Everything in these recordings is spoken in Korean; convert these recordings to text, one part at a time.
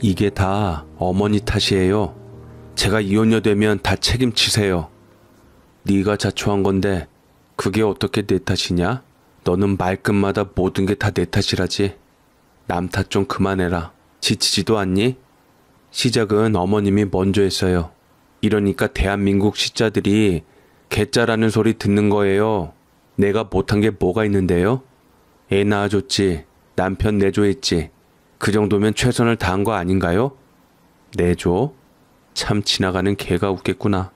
이게 다 어머니 탓이에요. 제가 이혼녀 되면 다 책임지세요. 네가 자초한 건데 그게 어떻게 내 탓이냐? 너는 말끝마다 모든 게 다 내 탓이라지. 남 탓 좀 그만해라. 지치지도 않니? 시작은 어머님이 먼저 했어요. 이러니까 대한민국 시자들이 개짜라는 소리 듣는 거예요. 내가 못한 게 뭐가 있는데요? 애 낳아줬지. 남편 내조했지. 그 정도면 최선을 다한 거 아닌가요? 내조? 참 지나가는 개가 웃겠구나.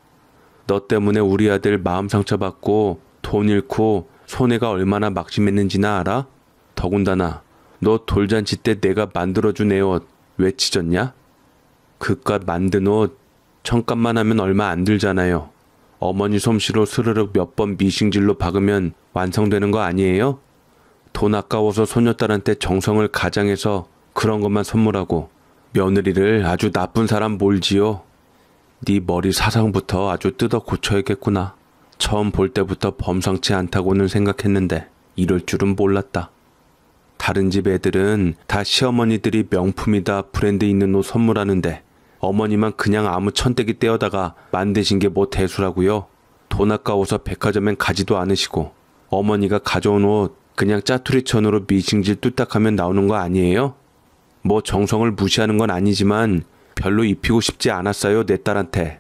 너 때문에 우리 아들 마음 상처받고 돈 잃고 손해가 얼마나 막심했는지나 알아? 더군다나 너 돌잔치 때 내가 만들어준 애 옷 왜 찢었냐? 그깟 만든 옷 천값만 하면 얼마 안 들잖아요. 어머니 솜씨로 스르륵 몇 번 미싱질로 박으면 완성되는 거 아니에요? 돈 아까워서 소녀딸한테 정성을 가장해서 그런 것만 선물하고 며느리를 아주 나쁜 사람 몰지요. 네 머리 사상부터 아주 뜯어 고쳐야겠구나. 처음 볼 때부터 범상치 않다고는 생각했는데 이럴 줄은 몰랐다. 다른 집 애들은 다 시어머니들이 명품이다 브랜드 있는 옷 선물하는데 어머니만 그냥 아무 천대기 떼어다가 만드신 게 뭐 대수라고요? 돈 아까워서 백화점엔 가지도 않으시고 어머니가 가져온 옷 그냥 짜투리천으로 미싱질 뚝딱하면 나오는 거 아니에요? 뭐 정성을 무시하는 건 아니지만 별로 입히고 싶지 않았어요, 내 딸한테.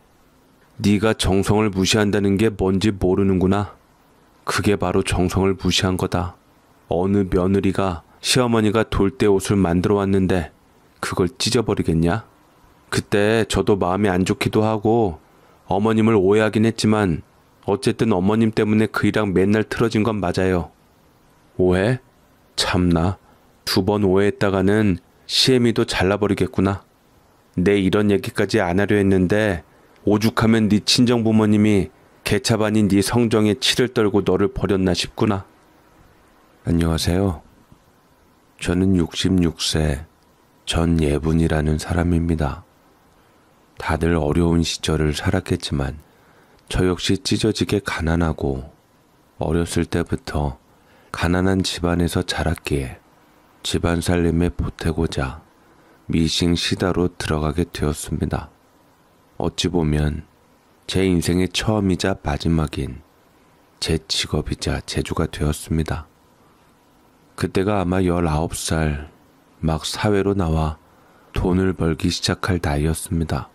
네가 정성을 무시한다는 게 뭔지 모르는구나. 그게 바로 정성을 무시한 거다. 어느 며느리가 시어머니가 돌대 옷을 만들어 왔는데 그걸 찢어버리겠냐? 그때 저도 마음이 안 좋기도 하고 어머님을 오해하긴 했지만 어쨌든 어머님 때문에 그 일랑 맨날 틀어진 건 맞아요. 오해? 참나. 2번 오해했다가는 시애미도 잘라버리겠구나. 내 이런 얘기까지 안 하려 했는데 오죽하면 네 친정부모님이 개차반인 네 성정에 치를 떨고 너를 버렸나 싶구나. 안녕하세요. 저는 66세 전예분이라는 사람입니다. 다들 어려운 시절을 살았겠지만 저 역시 찢어지게 가난하고 어렸을 때부터 가난한 집안에서 자랐기에 집안 살림에 보태고자 미싱 시다로 들어가게 되었습니다. 어찌 보면 제 인생의 처음이자 마지막인 제 직업이자 재주가 되었습니다. 그때가 아마 19살 막 사회로 나와 돈을 벌기 시작할 나이였습니다.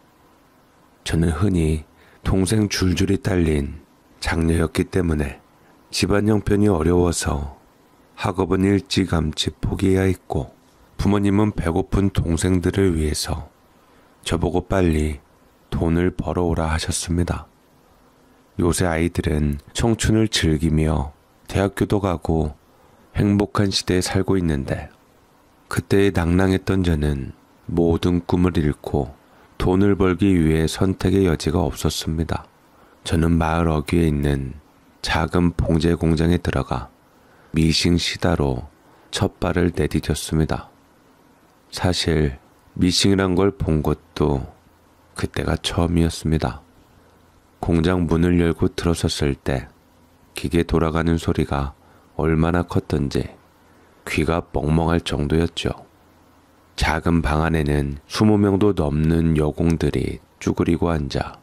저는 흔히 동생 줄줄이 딸린 장녀였기 때문에 집안 형편이 어려워서 학업은 일찌감치 포기해야 했고 부모님은 배고픈 동생들을 위해서 저보고 빨리 돈을 벌어오라 하셨습니다. 요새 아이들은 청춘을 즐기며 대학교도 가고 행복한 시대에 살고 있는데 그때의 낭랑했던 저는 모든 꿈을 잃고 돈을 벌기 위해 선택의 여지가 없었습니다. 저는 마을 어귀에 있는 작은 봉제 공장에 들어가 미싱 시다로 첫 발을 내디뎠습니다. 사실 미싱이란 걸 본 것도 그때가 처음이었습니다. 공장 문을 열고 들어섰을 때 기계 돌아가는 소리가 얼마나 컸던지 귀가 멍멍할 정도였죠. 작은 방 안에는 20명도 넘는 여공들이 쭈그리고 앉아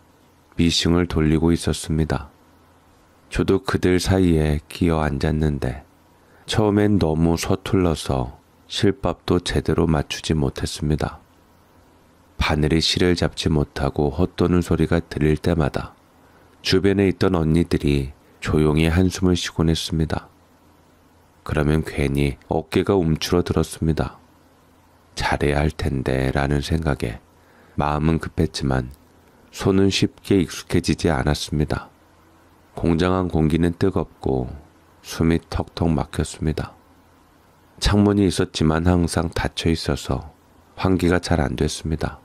미싱을 돌리고 있었습니다. 저도 그들 사이에 끼어 앉았는데 처음엔 너무 서툴러서 실밥도 제대로 맞추지 못했습니다. 바늘이 실을 잡지 못하고 헛도는 소리가 들릴 때마다 주변에 있던 언니들이 조용히 한숨을 쉬곤 했습니다. 그러면 괜히 어깨가 움츠러들었습니다. 잘해야 할 텐데 라는 생각에 마음은 급했지만 손은 쉽게 익숙해지지 않았습니다. 공장 안 공기는 뜨겁고 숨이 턱턱 막혔습니다. 창문이 있었지만 항상 닫혀 있어서 환기가 잘 안 됐습니다.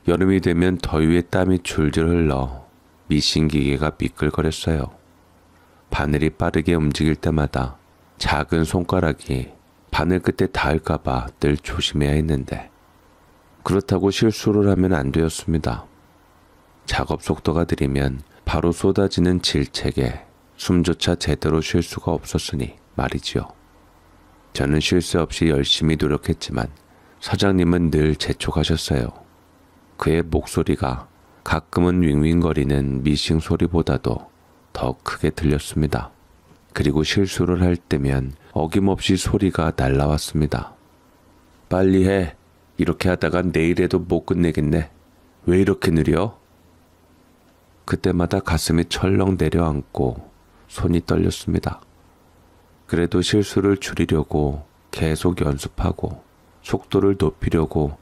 여름이 되면 더위에 땀이 줄줄 흘러 미싱 기계가 미끌거렸어요. 바늘이 빠르게 움직일 때마다 작은 손가락이 바늘 끝에 닿을까봐 늘 조심해야 했는데 그렇다고 실수를 하면 안 되었습니다. 작업 속도가 느리면 바로 쏟아지는 질책에 숨조차 제대로 쉴 수가 없었으니 말이지요. 저는 쉴 새 없이 열심히 노력했지만 사장님은 늘 재촉하셨어요. 그의 목소리가 가끔은 윙윙거리는 미싱 소리보다도 더 크게 들렸습니다. 그리고 실수를 할 때면 어김없이 소리가 날라왔습니다. 빨리 해. 이렇게 하다가 내일에도 못 끝내겠네. 왜 이렇게 느려? 그때마다 가슴이 철렁 내려앉고 손이 떨렸습니다. 그래도 실수를 줄이려고 계속 연습하고 속도를 높이려고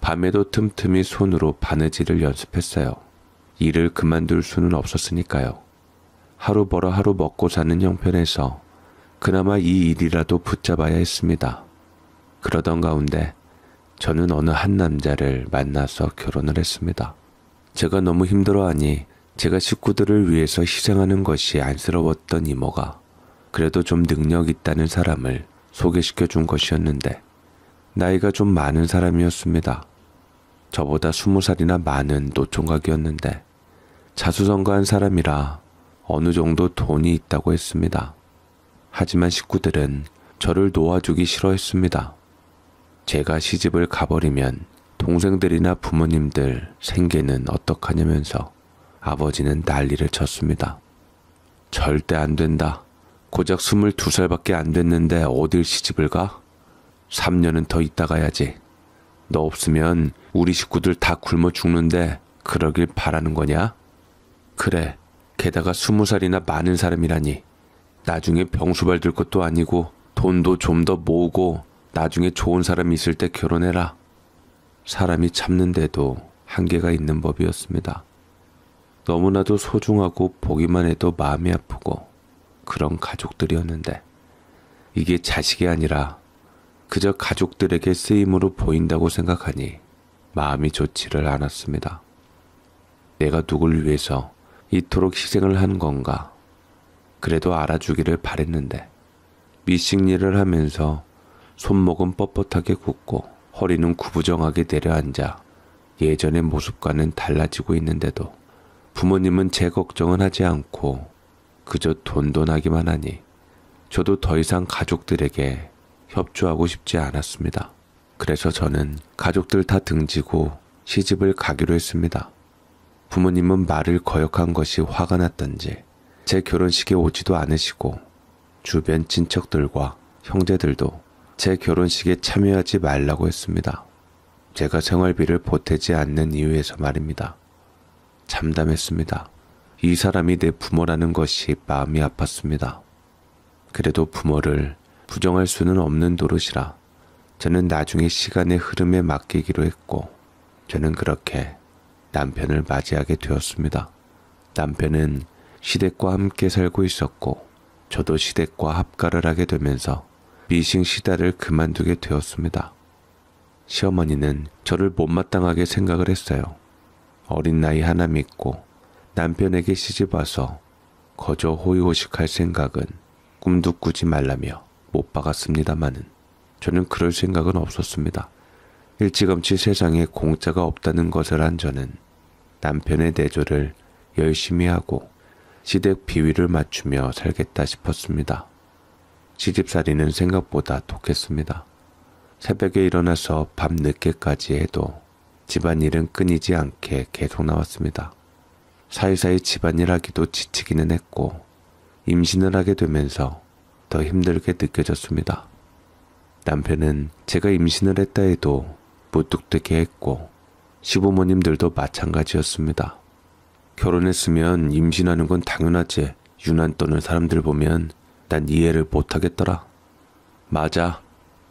밤에도 틈틈이 손으로 바느질을 연습했어요. 일을 그만둘 수는 없었으니까요. 하루 벌어 하루 먹고 사는 형편에서 그나마 이 일이라도 붙잡아야 했습니다. 그러던 가운데 저는 어느 한 남자를 만나서 결혼을 했습니다. 제가 너무 힘들어하니 제가 식구들을 위해서 희생하는 것이 안쓰러웠던 이모가 그래도 좀 능력 있다는 사람을 소개시켜 준 것이었는데 나이가 좀 많은 사람이었습니다. 저보다 20살이나 많은 노총각이었는데 자수성가한 사람이라 어느 정도 돈이 있다고 했습니다. 하지만 식구들은 저를 놓아주기 싫어했습니다. 제가 시집을 가버리면 동생들이나 부모님들 생계는 어떡하냐면서 아버지는 난리를 쳤습니다. 절대 안 된다. 고작 22살밖에 안 됐는데 어딜 시집을 가? 3년은 더 있다 가야지. 너 없으면 우리 식구들 다 굶어 죽는데 그러길 바라는 거냐? 그래, 게다가 20살이나 많은 사람이라니. 나중에 병수발 들 것도 아니고 돈도 좀 더 모으고 나중에 좋은 사람 있을 때 결혼해라. 사람이 참는데도 한계가 있는 법이었습니다. 너무나도 소중하고 보기만 해도 마음이 아프고 그런 가족들이었는데 이게 자식이 아니라 그저 가족들에게 쓰임으로 보인다고 생각하니 마음이 좋지를 않았습니다. 내가 누굴 위해서 이토록 희생을 한 건가? 그래도 알아주기를 바랬는데 미싱 일을 하면서 손목은 뻣뻣하게 굳고 허리는 구부정하게 내려앉아 예전의 모습과는 달라지고 있는데도 부모님은 제 걱정은 하지 않고 그저 돈돈하기만 하니 저도 더 이상 가족들에게 협조하고 싶지 않았습니다. 그래서 저는 가족들 다 등지고 시집을 가기로 했습니다. 부모님은 말을 거역한 것이 화가 났던지 제 결혼식에 오지도 않으시고 주변 친척들과 형제들도 제 결혼식에 참여하지 말라고 했습니다. 제가 생활비를 보태지 않는 이유에서 말입니다. 참담했습니다. 이 사람이 내 부모라는 것이 마음이 아팠습니다. 그래도 부모를 부정할 수는 없는 노릇이라 저는 나중에 시간의 흐름에 맡기기로 했고 저는 그렇게 남편을 맞이하게 되었습니다. 남편은 시댁과 함께 살고 있었고 저도 시댁과 합가를 하게 되면서 미싱 시다를 그만두게 되었습니다. 시어머니는 저를 못마땅하게 생각을 했어요. 어린 나이 하나 믿고 남편에게 시집 와서 거저 호의호식할 생각은 꿈도 꾸지 말라며 못 박았습니다마는 저는 그럴 생각은 없었습니다. 일찌감치 세상에 공짜가 없다는 것을 안 저는 남편의 내조를 열심히 하고 시댁 비위를 맞추며 살겠다 싶었습니다. 시집살이는 생각보다 독했습니다. 새벽에 일어나서 밤 늦게까지 해도 집안일은 끊이지 않게 계속 나왔습니다. 사이사이 집안일 하기도 지치기는 했고 임신을 하게 되면서 더 힘들게 느껴졌습니다. 남편은 제가 임신을 했다 해도 무뚝뚝해 했고 시부모님들도 마찬가지였습니다. 결혼했으면 임신하는 건 당연하지. 유난 떠는 사람들 보면 난 이해를 못하겠더라. 맞아.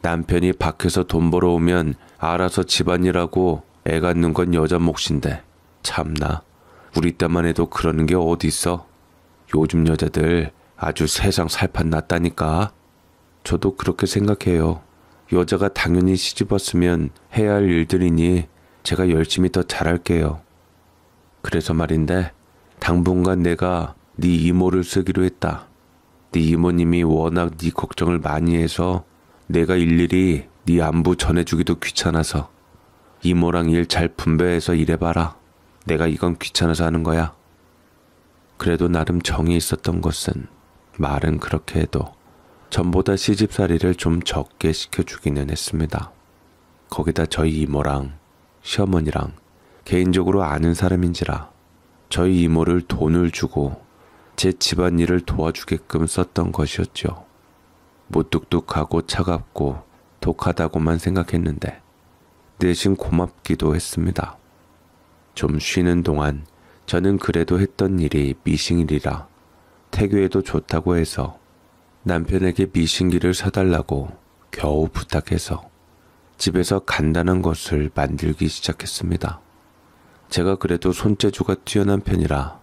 남편이 밖에서 돈 벌어오면 알아서 집안일하고 애 갖는 건 여자 몫인데 참나. 우리 때만 해도 그러는 게 어디 있어. 요즘 여자들 아주 세상 살판 났다니까. 저도 그렇게 생각해요. 여자가 당연히 시집 왔으면 해야 할 일들이니 제가 열심히 더 잘할게요. 그래서 말인데 당분간 내가 네 이모를 쓰기로 했다. 네 이모님이 워낙 네 걱정을 많이 해서 내가 일일이 네 안부 전해주기도 귀찮아서 이모랑 일 잘 분배해서 일해봐라. 내가 이건 귀찮아서 하는 거야. 그래도 나름 정이 있었던 것은 말은 그렇게 해도 전보다 시집살이를 좀 적게 시켜주기는 했습니다. 거기다 저희 이모랑 시어머니랑 개인적으로 아는 사람인지라 저희 이모를 돈을 주고 제 집안일을 도와주게끔 썼던 것이었죠. 무뚝뚝하고 차갑고 독하다고만 생각했는데 대신 고맙기도 했습니다. 좀 쉬는 동안 저는 그래도 했던 일이 미싱일이라 태교에도 좋다고 해서 남편에게 미싱기를 사달라고 겨우 부탁해서 집에서 간단한 것을 만들기 시작했습니다. 제가 그래도 손재주가 뛰어난 편이라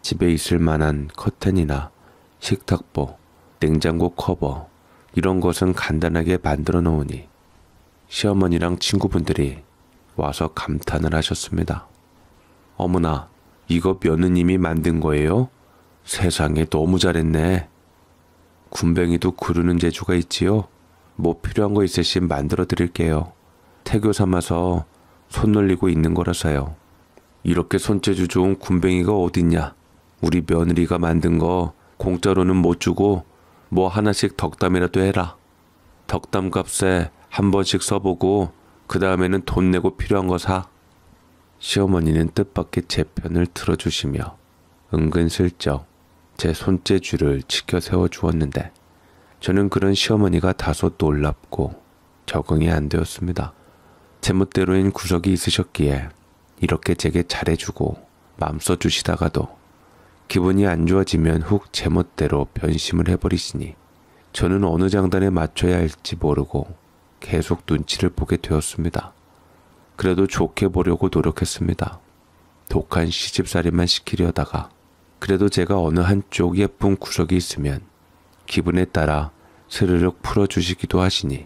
집에 있을 만한 커튼이나 식탁보, 냉장고 커버 이런 것은 간단하게 만들어 놓으니 시어머니랑 친구분들이 와서 감탄을 하셨습니다. 어머나, 이거 며느님이 만든 거예요? 세상에 너무 잘했네. 군뱅이도 구르는 재주가 있지요? 뭐 필요한 거 있으신 만들어 드릴게요. 태교 삼아서 손 놀리고 있는 거라서요. 이렇게 손재주 좋은 군뱅이가 어딨냐? 우리 며느리가 만든 거 공짜로는 못 주고 뭐 하나씩 덕담이라도 해라. 덕담 값에 한 번씩 써보고 그 다음에는 돈 내고 필요한 거 사. 시어머니는 뜻밖의 제 편을 들어주시며 은근슬쩍 제 손재주를 지켜 세워주었는데 저는 그런 시어머니가 다소 놀랍고 적응이 안 되었습니다. 제멋대로인 구석이 있으셨기에 이렇게 제게 잘해주고 맘 써주시다가도 기분이 안 좋아지면 훅 제멋대로 변심을 해버리시니 저는 어느 장단에 맞춰야 할지 모르고 계속 눈치를 보게 되었습니다. 그래도 좋게 보려고 노력했습니다. 독한 시집살이만 시키려다가 그래도 제가 어느 한쪽 예쁜 구석이 있으면 기분에 따라 스르륵 풀어주시기도 하시니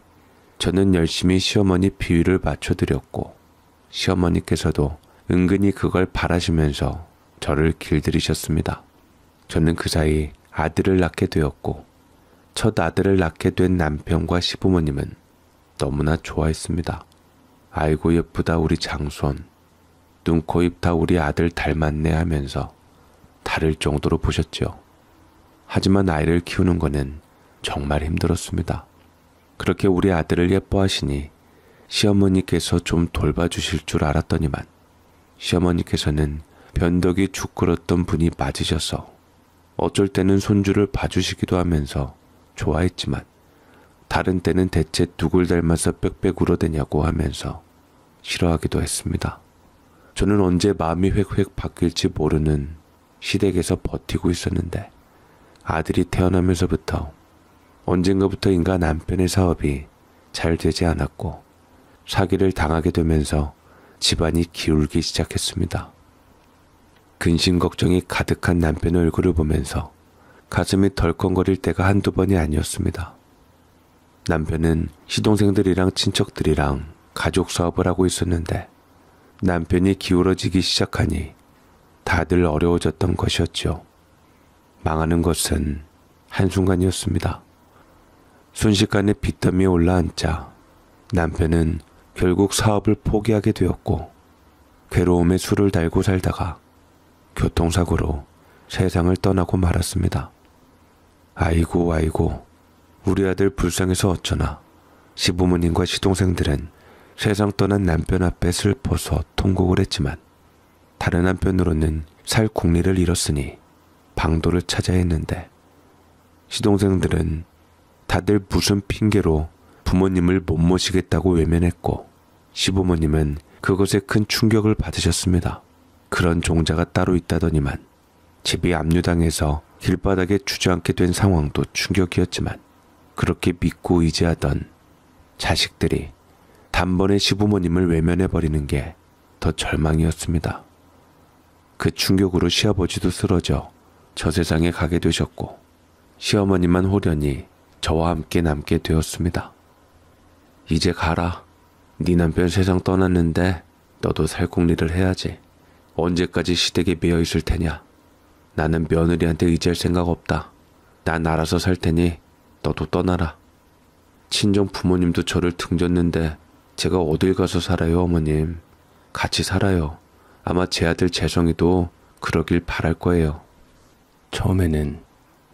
저는 열심히 시어머니 비위를 맞춰드렸고 시어머니께서도 은근히 그걸 바라시면서 저를 길들이셨습니다. 저는 그 사이 아들을 낳게 되었고 첫 아들을 낳게 된 남편과 시부모님은 너무나 좋아했습니다. 아이고 예쁘다 우리 장손. 눈, 코, 입 다 우리 아들 닮았네 하면서 다를 정도로 보셨죠. 하지만 아이를 키우는 거는 정말 힘들었습니다. 그렇게 우리 아들을 예뻐하시니 시어머니께서 좀 돌봐주실 줄 알았더니만 시어머니께서는 변덕이 죽 끓었던 분이 맞으셔서 어쩔 때는 손주를 봐주시기도 하면서 좋아했지만 다른 때는 대체 누굴 닮아서 빽빽 울어대냐고 하면서 싫어하기도 했습니다. 저는 언제 마음이 획획 바뀔지 모르는 시댁에서 버티고 있었는데 아들이 태어나면서부터 언젠가부터인가 남편의 사업이 잘 되지 않았고 사기를 당하게 되면서 집안이 기울기 시작했습니다. 근심 걱정이 가득한 남편의 얼굴을 보면서 가슴이 덜컹거릴 때가 한두 번이 아니었습니다. 남편은 시동생들이랑 친척들이랑 가족 사업을 하고 있었는데 남편이 기울어지기 시작하니 다들 어려워졌던 것이었죠. 망하는 것은 한순간이었습니다. 순식간에 빚더미에 올라앉자 남편은 결국 사업을 포기하게 되었고 괴로움에 술을 달고 살다가 교통사고로 세상을 떠나고 말았습니다. 아이고 아이고 우리 아들 불쌍해서 어쩌나. 시부모님과 시동생들은 세상 떠난 남편 앞에 슬퍼서 통곡을 했지만 다른 한편으로는 살 국리를 잃었으니 방도를 찾아야 했는데 시동생들은 다들 무슨 핑계로 부모님을 못 모시겠다고 외면했고 시부모님은 그것에 큰 충격을 받으셨습니다. 그런 종자가 따로 있다더니만 집이 압류당해서 길바닥에 주저앉게 된 상황도 충격이었지만 그렇게 믿고 의지하던 자식들이 단번에 시부모님을 외면해버리는 게 더 절망이었습니다. 그 충격으로 시아버지도 쓰러져 저 세상에 가게 되셨고 시어머니만 호련히 저와 함께 남게 되었습니다. 이제 가라. 네 남편 세상 떠났는데 너도 살궁리를 해야지. 언제까지 시댁에 매여 있을 테냐. 나는 며느리한테 의지할 생각 없다. 난 알아서 살 테니 너도 떠나라. 친정 부모님도 저를 등졌는데 제가 어딜 가서 살아요, 어머님. 같이 살아요. 아마 제 아들 재성이도 그러길 바랄 거예요. 처음에는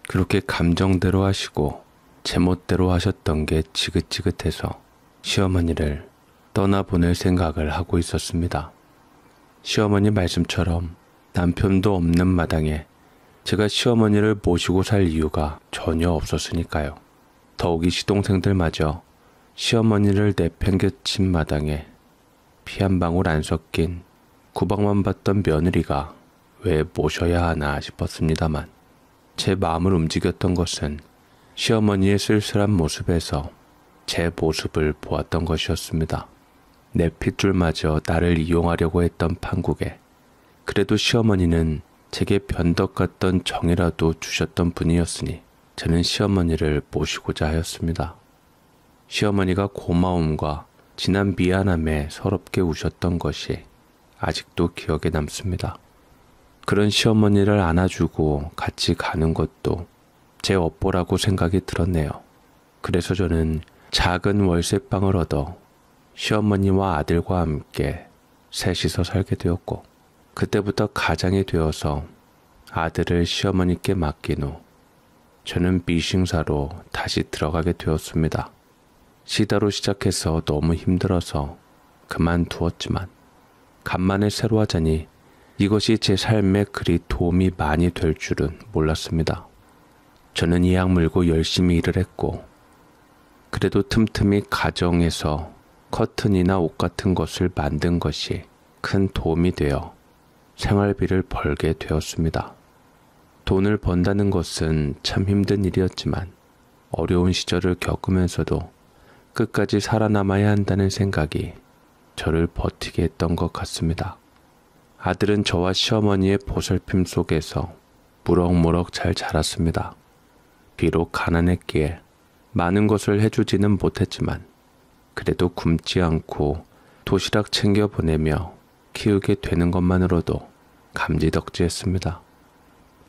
그렇게 감정대로 하시고 제멋대로 하셨던 게 지긋지긋해서 시어머니를 떠나보낼 생각을 하고 있었습니다. 시어머니 말씀처럼 남편도 없는 마당에 제가 시어머니를 모시고 살 이유가 전혀 없었으니까요. 더욱이 시동생들마저 시어머니를 내팽개친 마당에 피 한 방울 안 섞인 구박만 받던 며느리가 왜 모셔야 하나 싶었습니다만 제 마음을 움직였던 것은 시어머니의 쓸쓸한 모습에서 제 모습을 보았던 것이었습니다. 내 핏줄마저 나를 이용하려고 했던 판국에 그래도 시어머니는 제게 변덕 같던 정이라도 주셨던 분이었으니 저는 시어머니를 모시고자 하였습니다. 시어머니가 고마움과 지난 미안함에 서럽게 우셨던 것이 아직도 기억에 남습니다. 그런 시어머니를 안아주고 같이 가는 것도 제 업보라고 생각이 들었네요. 그래서 저는 작은 월세방을 얻어 시어머니와 아들과 함께 셋이서 살게 되었고 그때부터 가장이 되어서 아들을 시어머니께 맡긴 후 저는 미싱사로 다시 들어가게 되었습니다. 시다로 시작해서 너무 힘들어서 그만두었지만 간만에 새로 하자니 이것이 제 삶에 그리 도움이 많이 될 줄은 몰랐습니다. 저는 이 약 물고 열심히 일을 했고 그래도 틈틈이 가정에서 커튼이나 옷 같은 것을 만든 것이 큰 도움이 되어 생활비를 벌게 되었습니다. 돈을 번다는 것은 참 힘든 일이었지만 어려운 시절을 겪으면서도 끝까지 살아남아야 한다는 생각이 저를 버티게 했던 것 같습니다. 아들은 저와 시어머니의 보살핌 속에서 무럭무럭 잘 자랐습니다. 비록 가난했기에 많은 것을 해주지는 못했지만 그래도 굶지 않고 도시락 챙겨 보내며 키우게 되는 것만으로도 감지덕지했습니다.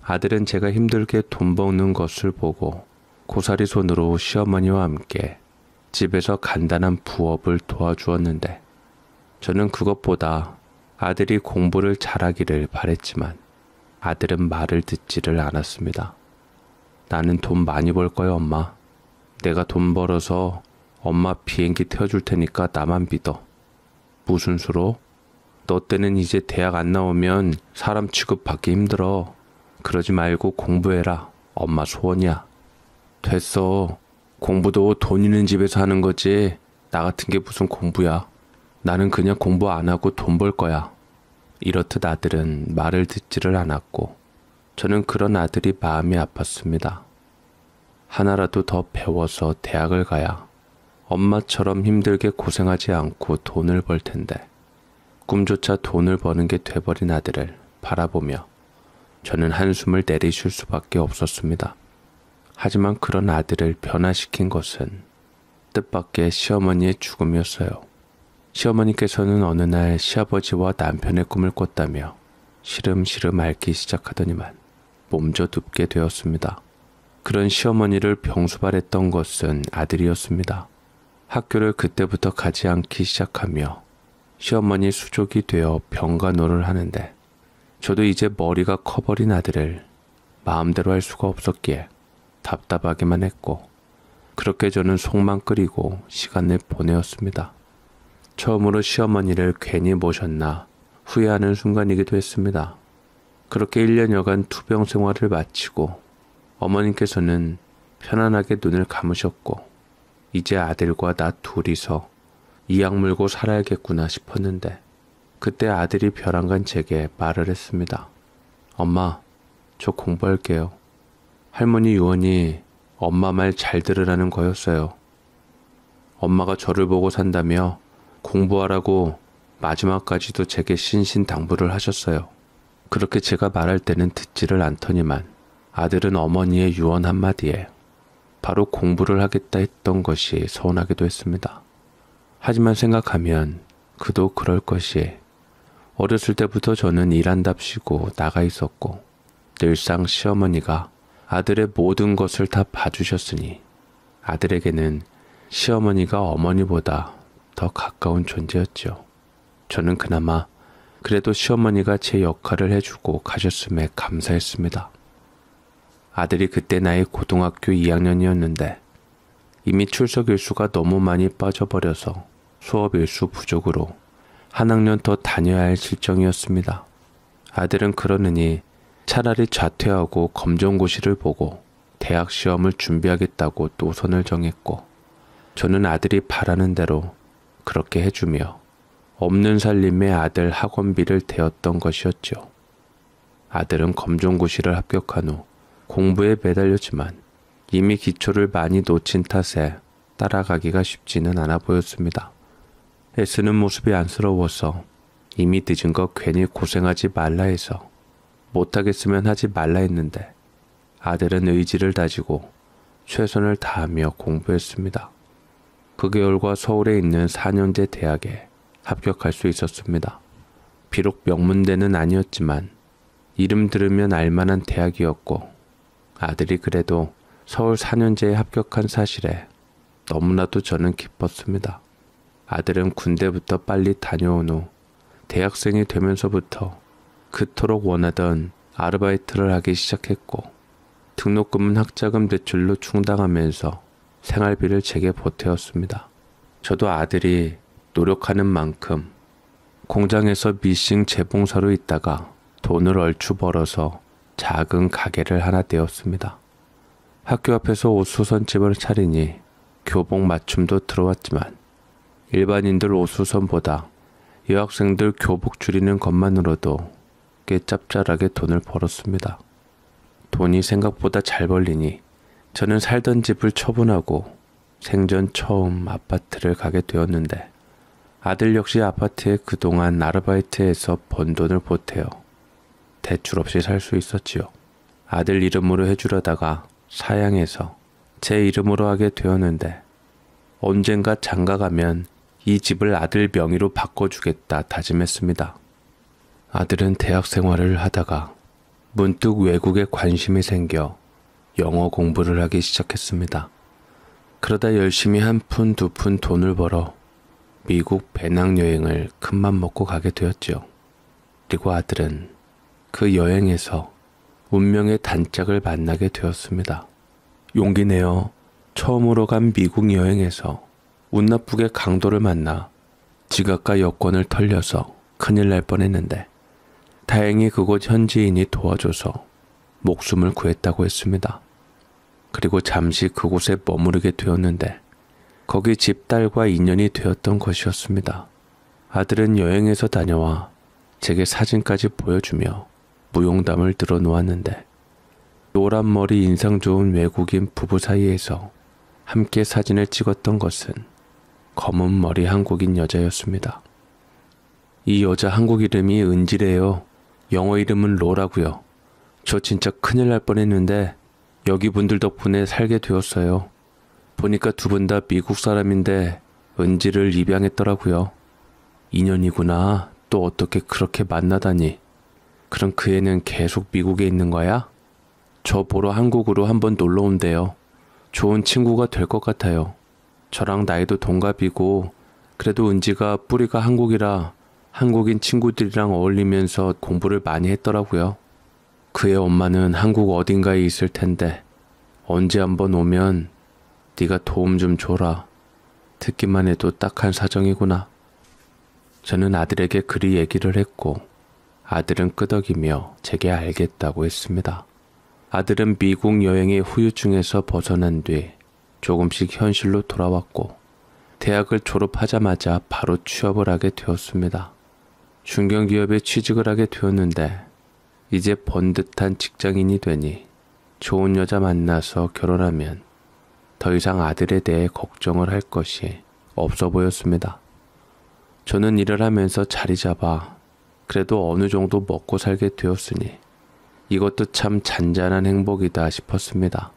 아들은 제가 힘들게 돈 버는 것을 보고 고사리 손으로 시어머니와 함께 집에서 간단한 부업을 도와주었는데 저는 그것보다 아들이 공부를 잘하기를 바랬지만 아들은 말을 듣지를 않았습니다. 나는 돈 많이 벌 거야, 엄마. 내가 돈 벌어서 엄마 비행기 태워줄 테니까 나만 믿어. 무슨 수로? 너 때는 이제 대학 안 나오면 사람 취급받기 힘들어. 그러지 말고 공부해라. 엄마 소원이야. 됐어. 공부도 돈 있는 집에서 하는 거지. 나 같은 게 무슨 공부야. 나는 그냥 공부 안 하고 돈 벌 거야. 이렇듯 아들은 말을 듣지를 않았고 저는 그런 아들이 마음이 아팠습니다. 하나라도 더 배워서 대학을 가야 엄마처럼 힘들게 고생하지 않고 돈을 벌 텐데 꿈조차 돈을 버는 게 돼버린 아들을 바라보며 저는 한숨을 내리쉴 수밖에 없었습니다. 하지만 그런 아들을 변화시킨 것은 뜻밖의 시어머니의 죽음이었어요. 시어머니께서는 어느 날 시아버지와 남편의 꿈을 꿨다며 시름시름 앓기 시작하더니만 몸져 눕게 되었습니다. 그런 시어머니를 병수발했던 것은 아들이었습니다. 학교를 그때부터 가지 않기 시작하며 시어머니 수족이 되어 병간호를 하는데 저도 이제 머리가 커버린 아들을 마음대로 할 수가 없었기에 답답하기만 했고 그렇게 저는 속만 끓이고 시간을 보내었습니다. 처음으로 시어머니를 괜히 모셨나 후회하는 순간이기도 했습니다. 그렇게 1년여간 투병 생활을 마치고 어머님께서는 편안하게 눈을 감으셨고 이제 아들과 나 둘이서 이 약 물고 살아야겠구나 싶었는데 그때 아들이 벼랑간 제게 말을 했습니다. 엄마, 저 공부할게요. 할머니 유언이 엄마 말 잘 들으라는 거였어요. 엄마가 저를 보고 산다며 공부하라고 마지막까지도 제게 신신당부를 하셨어요. 그렇게 제가 말할 때는 듣지를 않더니만 아들은 어머니의 유언 한마디에 바로 공부를 하겠다 했던 것이 서운하기도 했습니다. 하지만 생각하면 그도 그럴 것이 어렸을 때부터 저는 일한답시고 나가 있었고 늘상 시어머니가 아들의 모든 것을 다 봐주셨으니 아들에게는 시어머니가 어머니보다 더 가까운 존재였죠. 저는 그나마 그래도 시어머니가 제 역할을 해주고 가셨음에 감사했습니다. 아들이 그때 나이 고등학교 2학년이었는데 이미 출석 일수가 너무 많이 빠져버려서 수업 일수 부족으로 한 학년 더 다녀야 할 실정이었습니다. 아들은 그러느니 차라리 자퇴하고 검정고시를 보고 대학 시험을 준비하겠다고 노선을 정했고, 저는 아들이 바라는 대로 그렇게 해주며 없는 살림에 아들 학원비를 대었던 것이었죠. 아들은 검정고시를 합격한 후 공부에 매달렸지만 이미 기초를 많이 놓친 탓에 따라가기가 쉽지는 않아 보였습니다. 애쓰는 모습이 안쓰러워서 이미 늦은 거 괜히 고생하지 말라 해서 못하겠으면 하지 말라 했는데, 아들은 의지를 다지고 최선을 다하며 공부했습니다. 그 결과 서울에 있는 4년제 대학에 합격할 수 있었습니다. 비록 명문대는 아니었지만 이름 들으면 알만한 대학이었고, 아들이 그래도 서울 4년제에 합격한 사실에 너무나도 저는 기뻤습니다. 아들은 군대부터 빨리 다녀온 후 대학생이 되면서부터 그토록 원하던 아르바이트를 하기 시작했고, 등록금은 학자금 대출로 충당하면서 생활비를 제게 보태었습니다. 저도 아들이 노력하는 만큼 공장에서 미싱 재봉사로 있다가 돈을 얼추 벌어서 작은 가게를 하나 떼었습니다. 학교 앞에서 옷수선집을 차리니 교복 맞춤도 들어왔지만 일반인들 옷수선보다 여학생들 교복 줄이는 것만으로도 꽤 짭짤하게 돈을 벌었습니다. 돈이 생각보다 잘 벌리니 저는 살던 집을 처분하고 생전 처음 아파트를 가게 되었는데, 아들 역시 아파트에 그동안 아르바이트해서 번 돈을 보태어 대출 없이 살 수 있었지요. 아들 이름으로 해주려다가 사양해서 제 이름으로 하게 되었는데, 언젠가 장가가면 이 집을 아들 명의로 바꿔주겠다 다짐했습니다. 아들은 대학 생활을 하다가 문득 외국에 관심이 생겨 영어 공부를 하기 시작했습니다. 그러다 열심히 한 푼 두 푼 돈을 벌어 미국 배낭여행을 큰맘 먹고 가게 되었죠. 그리고 아들은 그 여행에서 운명의 단짝을 만나게 되었습니다. 용기 내어 처음으로 간 미국 여행에서 운 나쁘게 강도를 만나 지갑과 여권을 털려서 큰일 날 뻔했는데, 다행히 그곳 현지인이 도와줘서 목숨을 구했다고 했습니다. 그리고 잠시 그곳에 머무르게 되었는데 거기 집딸과 인연이 되었던 것이었습니다. 아들은 여행에서 다녀와 제게 사진까지 보여주며 무용담을 들어놓았는데, 노란 머리 인상 좋은 외국인 부부 사이에서 함께 사진을 찍었던 것은 검은 머리 한국인 여자였습니다. 이 여자 한국 이름이 은지래요. 영어 이름은 로라고요. 저 진짜 큰일 날 뻔했는데 여기 분들 덕분에 살게 되었어요. 보니까 두 분 다 미국 사람인데 은지를 입양했더라고요. 인연이구나. 또 어떻게 그렇게 만나다니. 그럼 그 애는 계속 미국에 있는 거야? 저 보러 한국으로 한번 놀러 온대요. 좋은 친구가 될 것 같아요. 저랑 나이도 동갑이고 그래도 은지가 뿌리가 한국이라 한국인 친구들이랑 어울리면서 공부를 많이 했더라고요. 그의 엄마는 한국 어딘가에 있을 텐데 언제 한번 오면 네가 도움 좀 줘라. 듣기만 해도 딱한 사정이구나. 저는 아들에게 그리 얘기를 했고 아들은 끄덕이며 제게 알겠다고 했습니다. 아들은 미국 여행의 후유증에서 벗어난 뒤 조금씩 현실로 돌아왔고 대학을 졸업하자마자 바로 취업을 하게 되었습니다. 중견기업에 취직을 하게 되었는데 이제 번듯한 직장인이 되니 좋은 여자 만나서 결혼하면 더 이상 아들에 대해 걱정을 할 것이 없어 보였습니다. 저는 일을 하면서 자리 잡아 그래도 어느 정도 먹고 살게 되었으니 이것도 참 잔잔한 행복이다 싶었습니다.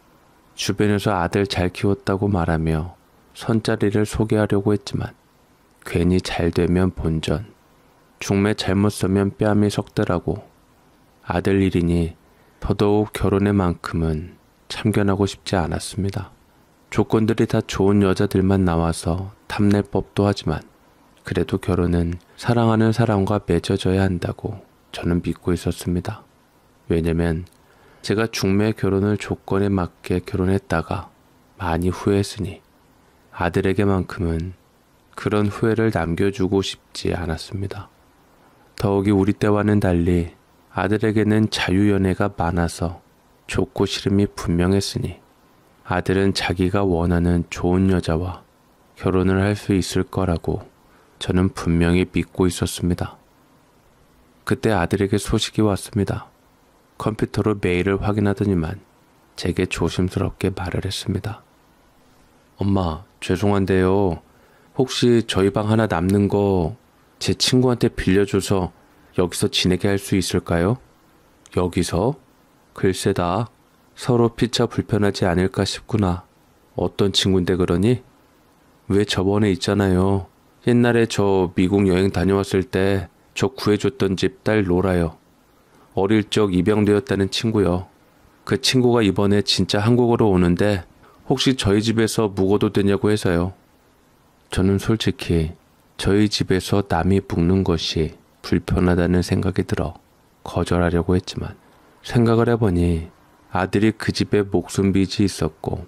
주변에서 아들 잘 키웠다고 말하며 선자리를 소개하려고 했지만 괜히 잘 되면 본전, 중매 잘못 서면 뺨이 석대라고 아들 일이니 더더욱 결혼의 만큼은 참견하고 싶지 않았습니다. 조건들이 다 좋은 여자들만 나와서 탐낼 법도 하지만 그래도 결혼은 사랑하는 사람과 맺어져야 한다고 저는 믿고 있었습니다. 왜냐면 제가 중매 결혼을 조건에 맞게 결혼했다가 많이 후회했으니 아들에게만큼은 그런 후회를 남겨주고 싶지 않았습니다. 더욱이 우리 때와는 달리 아들에게는 자유연애가 많아서 좋고 싫음이 분명했으니 아들은 자기가 원하는 좋은 여자와 결혼을 할 수 있을 거라고 저는 분명히 믿고 있었습니다. 그때 아들에게 소식이 왔습니다. 컴퓨터로 메일을 확인하더니만 제게 조심스럽게 말을 했습니다. 엄마, 죄송한데요. 혹시 저희 방 하나 남는 거 제 친구한테 빌려줘서 여기서 지내게 할 수 있을까요? 여기서? 글쎄다. 서로 피차 불편하지 않을까 싶구나. 어떤 친구인데 그러니? 왜 저번에 있잖아요. 옛날에 저 미국 여행 다녀왔을 때 저 구해줬던 집 딸 로라요. 어릴 적 입양되었다는 친구요. 그 친구가 이번에 진짜 한국으로 오는데 혹시 저희 집에서 묵어도 되냐고 해서요. 저는 솔직히 저희 집에서 남이 묵는 것이 불편하다는 생각이 들어 거절하려고 했지만 생각을 해보니 아들이 그 집에 목숨 빚이 있었고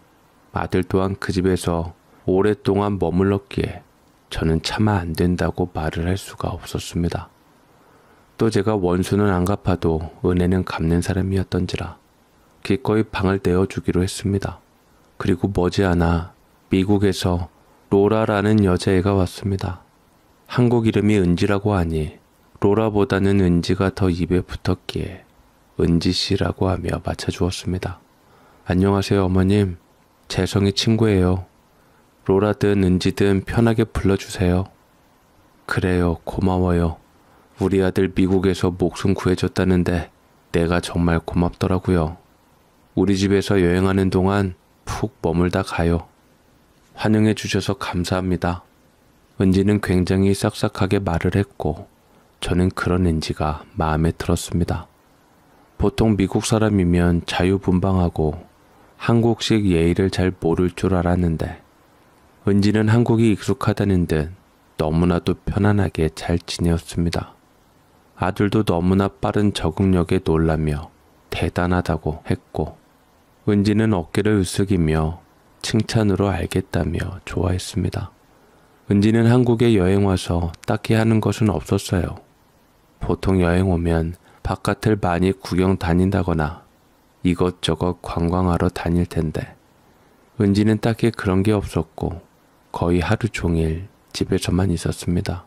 아들 또한 그 집에서 오랫동안 머물렀기에 저는 차마 안 된다고 말을 할 수가 없었습니다. 또 제가 원수는 안 갚아도 은혜는 갚는 사람이었던지라 기꺼이 방을 내어주기로 했습니다. 그리고 머지않아 미국에서 로라라는 여자애가 왔습니다. 한국 이름이 은지라고 하니 로라보다는 은지가 더 입에 붙었기에 은지씨라고 하며 맞춰주었습니다. 안녕하세요 어머님. 제 성이 친구예요. 로라든 은지든 편하게 불러주세요. 그래요, 고마워요. 우리 아들 미국에서 목숨 구해줬다는데 내가 정말 고맙더라고요. 우리 집에서 여행하는 동안 푹 머물다 가요. 환영해 주셔서 감사합니다. 은지는 굉장히 싹싹하게 말을 했고 저는 그런 은지가 마음에 들었습니다. 보통 미국 사람이면 자유분방하고 한국식 예의를 잘 모를 줄 알았는데 은지는 한국이 익숙하다는 듯 너무나도 편안하게 잘 지내었습니다. 아들도 너무나 빠른 적응력에 놀라며 대단하다고 했고 은지는 어깨를 으쓱이며 칭찬으로 알겠다며 좋아했습니다. 은지는 한국에 여행 와서 딱히 하는 것은 없었어요. 보통 여행 오면 바깥을 많이 구경 다닌다거나 이것저것 관광하러 다닐 텐데 은지는 딱히 그런 게 없었고 거의 하루 종일 집에서만 있었습니다.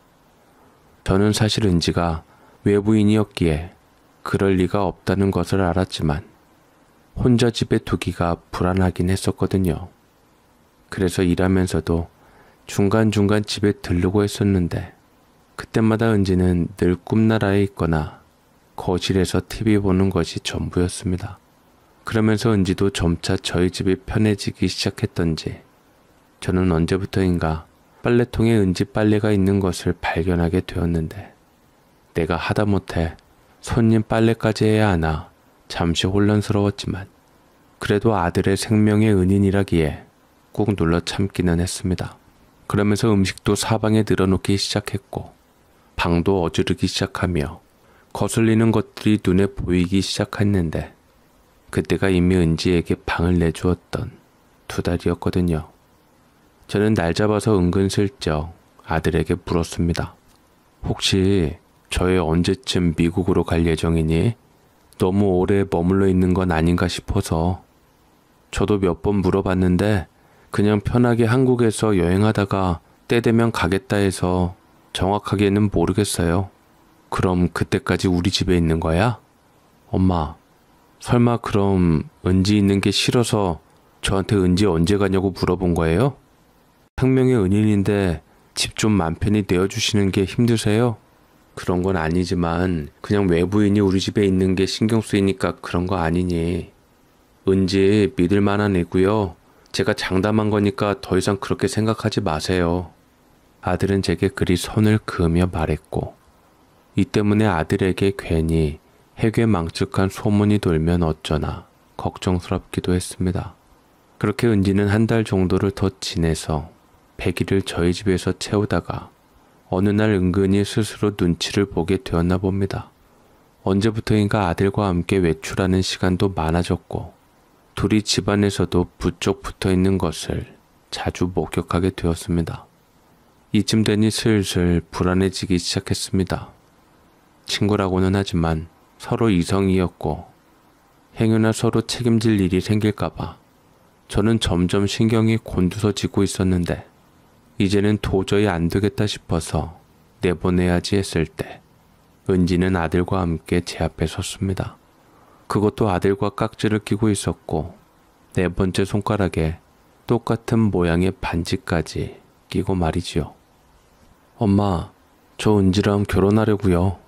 저는 사실 은지가 외부인이었기에 그럴 리가 없다는 것을 알았지만 혼자 집에 두기가 불안하긴 했었거든요. 그래서 일하면서도 중간중간 집에 들르고 했었는데 그때마다 은지는 늘 꿈나라에 있거나 거실에서 TV 보는 것이 전부였습니다. 그러면서 은지도 점차 저희 집이 편해지기 시작했던지 저는 언제부터인가 빨래통에 은지 빨래가 있는 것을 발견하게 되었는데 내가 하다못해 손님 빨래까지 해야 하나 잠시 혼란스러웠지만 그래도 아들의 생명의 은인이라기에 꾹 눌러 참기는 했습니다. 그러면서 음식도 사방에 늘어놓기 시작했고 방도 어지르기 시작하며 거슬리는 것들이 눈에 보이기 시작했는데 그때가 이미 은지에게 방을 내주었던 2달이었거든요. 저는 날 잡아서 은근슬쩍 아들에게 물었습니다. 혹시 저희 언제쯤 미국으로 갈 예정이니? 너무 오래 머물러 있는 건 아닌가 싶어서. 저도 몇 번 물어봤는데 그냥 편하게 한국에서 여행하다가 때 되면 가겠다 해서 정확하게는 모르겠어요. 그럼 그때까지 우리 집에 있는 거야? 엄마, 설마 그럼 은지 있는 게 싫어서 저한테 은지 언제 가냐고 물어본 거예요? 생명의 은인인데 집 좀 맘 편히 내어주시는 게 힘드세요? 그런 건 아니지만 그냥 외부인이 우리 집에 있는 게 신경 쓰이니까 그런 거 아니니. 은지 믿을 만한 애고요. 제가 장담한 거니까 더 이상 그렇게 생각하지 마세요. 아들은 제게 그리 선을 그으며 말했고 이 때문에 아들에게 괜히 해괴망측한 소문이 돌면 어쩌나 걱정스럽기도 했습니다. 그렇게 은지는 1달 정도를 더 지내서 100일을 저희 집에서 채우다가 어느 날 은근히 스스로 눈치를 보게 되었나 봅니다. 언제부터인가 아들과 함께 외출하는 시간도 많아졌고 둘이 집안에서도 부쩍 붙어있는 것을 자주 목격하게 되었습니다. 이쯤 되니 슬슬 불안해지기 시작했습니다. 친구라고는 하지만 서로 이성이었고 행여나 서로 책임질 일이 생길까봐 저는 점점 신경이 곤두서지고 있었는데 이제는 도저히 안 되겠다 싶어서 내보내야지 했을 때 은지는 아들과 함께 제 앞에 섰습니다. 그것도 아들과 깍지를 끼고 있었고 네 번째 손가락에 똑같은 모양의 반지까지 끼고 말이지요. 엄마, 저 은지랑 결혼하려고요.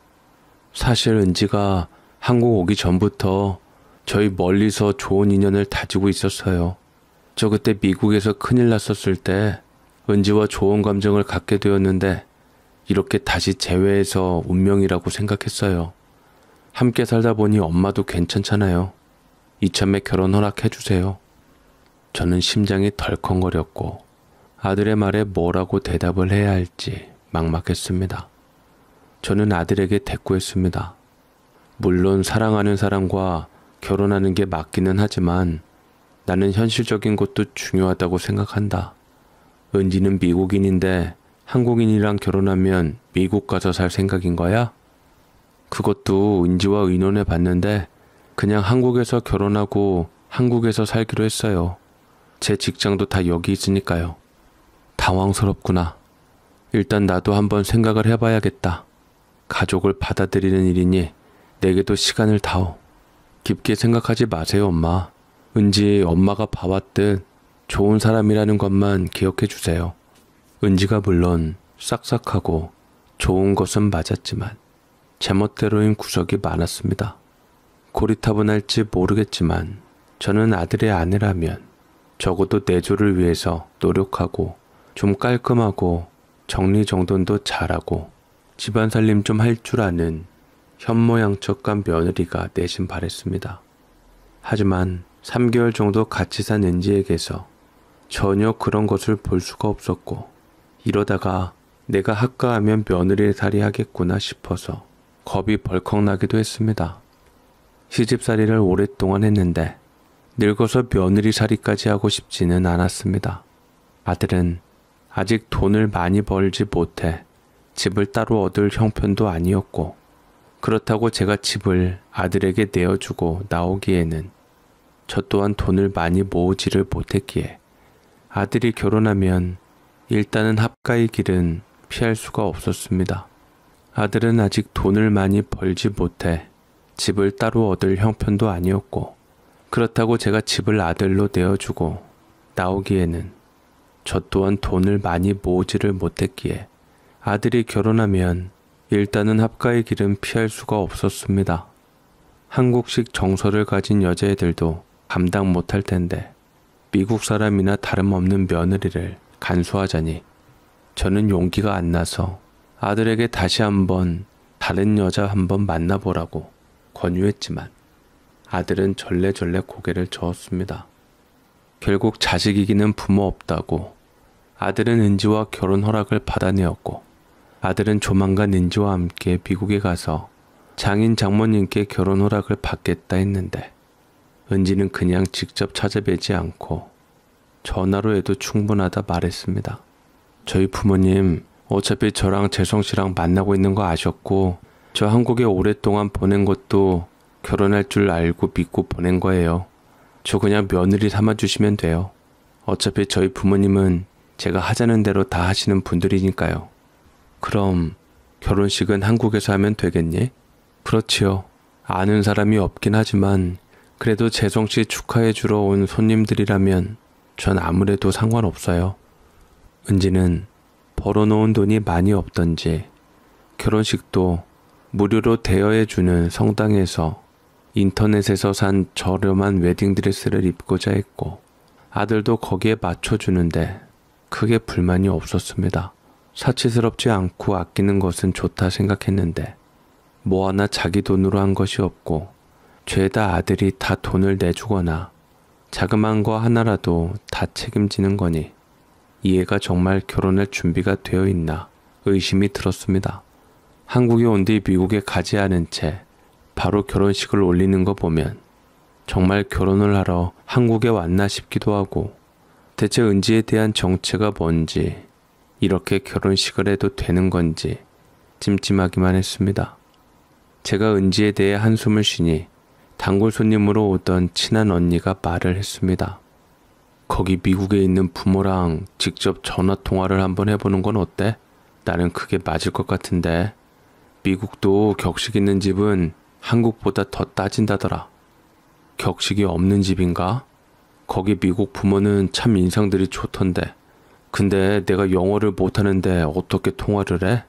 사실 은지가 한국 오기 전부터 저희 멀리서 좋은 인연을 다지고 있었어요. 저 그때 미국에서 큰일 났었을 때 은지와 좋은 감정을 갖게 되었는데 이렇게 다시 재회해서 운명이라고 생각했어요. 함께 살다 보니 엄마도 괜찮잖아요. 이참에 결혼 허락해주세요. 저는 심장이 덜컹거렸고 아들의 말에 뭐라고 대답을 해야 할지 막막했습니다. 저는 아들에게 대꾸했습니다. 물론 사랑하는 사람과 결혼하는 게 맞기는 하지만 나는 현실적인 것도 중요하다고 생각한다. 은지는 미국인인데 한국인이랑 결혼하면 미국 가서 살 생각인 거야? 그것도 은지와 의논해 봤는데 그냥 한국에서 결혼하고 한국에서 살기로 했어요. 제 직장도 다 여기 있으니까요. 당황스럽구나. 일단 나도 한번 생각을 해봐야겠다. 가족을 받아들이는 일이니 내게도 시간을 다오. 깊게 생각하지 마세요, 엄마. 은지 엄마가 봐왔듯 좋은 사람이라는 것만 기억해 주세요. 은지가 물론 싹싹하고 좋은 것은 맞았지만 제멋대로인 구석이 많았습니다. 고리타분할지 모르겠지만 저는 아들의 아내라면 적어도 내조를 위해서 노력하고 좀 깔끔하고 정리정돈도 잘하고 집안 살림 좀 할 줄 아는 현모양처간 며느리가 내심 바랬습니다. 하지만 3개월 정도 같이 산 은지에게서 전혀 그런 것을 볼 수가 없었고 이러다가 내가 합가하면 며느리 살이 하겠구나 싶어서 겁이 벌컥 나기도 했습니다. 시집살이를 오랫동안 했는데 늙어서 며느리 살이까지 하고 싶지는 않았습니다. 아들은 아직 돈을 많이 벌지 못해 집을 따로 얻을 형편도 아니었고 그렇다고 제가 집을 아들에게 내어주고 나오기에는 저 또한 돈을 많이 모으지를 못했기에 아들이 결혼하면 일단은 합가의 길은 피할 수가 없었습니다. 아들은 아직 돈을 많이 벌지 못해 집을 따로 얻을 형편도 아니었고 그렇다고 제가 집을 아들로 내어주고 나오기에는 저 또한 돈을 많이 모으지를 못했기에 아들이 결혼하면 일단은 합가의 길은 피할 수가 없었습니다. 한국식 정서를 가진 여자애들도 감당 못할 텐데 미국 사람이나 다름없는 며느리를 간수하자니 저는 용기가 안 나서 아들에게 다시 한번 다른 여자 한번 만나보라고 권유했지만 아들은 절레절레 고개를 저었습니다. 결국 자식 이기는 부모 없다고 아들은 은지와 결혼 허락을 받아내었고 아들은 조만간 은지와 함께 미국에 가서 장인 장모님께 결혼 허락을 받겠다 했는데 은지는 그냥 직접 찾아뵈지 않고 전화로 해도 충분하다 말했습니다. 저희 부모님 어차피 저랑 재성씨랑 만나고 있는 거 아셨고 저 한국에 오랫동안 보낸 것도 결혼할 줄 알고 믿고 보낸 거예요. 저 그냥 며느리 삼아주시면 돼요. 어차피 저희 부모님은 제가 하자는 대로 다 하시는 분들이니까요. 그럼 결혼식은 한국에서 하면 되겠니? 그렇지요. 아는 사람이 없긴 하지만 그래도 재성씨 축하해 주러 온 손님들이라면 전 아무래도 상관없어요. 은지는 벌어놓은 돈이 많이 없던지 결혼식도 무료로 대여해주는 성당에서 인터넷에서 산 저렴한 웨딩드레스를 입고자 했고 아들도 거기에 맞춰주는데 크게 불만이 없었습니다. 사치스럽지 않고 아끼는 것은 좋다 생각했는데 뭐 하나 자기 돈으로 한 것이 없고 죄다 아들이 다 돈을 내주거나 자그만 거 하나라도 다 책임지는 거니 이 애가 정말 결혼할 준비가 되어 있나 의심이 들었습니다. 한국에 온 뒤 미국에 가지 않은 채 바로 결혼식을 올리는 거 보면 정말 결혼을 하러 한국에 왔나 싶기도 하고 대체 은지에 대한 정체가 뭔지 이렇게 결혼식을 해도 되는 건지 찜찜하기만 했습니다. 제가 은지에 대해 한숨을 쉬니 단골 손님으로 오던 친한 언니가 말을 했습니다. 거기 미국에 있는 부모랑 직접 전화 통화를 한번 해보는 건 어때? 나는 그게 맞을 것 같은데. 미국도 격식 있는 집은 한국보다 더 따진다더라. 격식이 없는 집인가? 거기 미국 부모는 참 인상들이 좋던데. 근데 내가 영어를 못하는데 어떻게 통화를 해?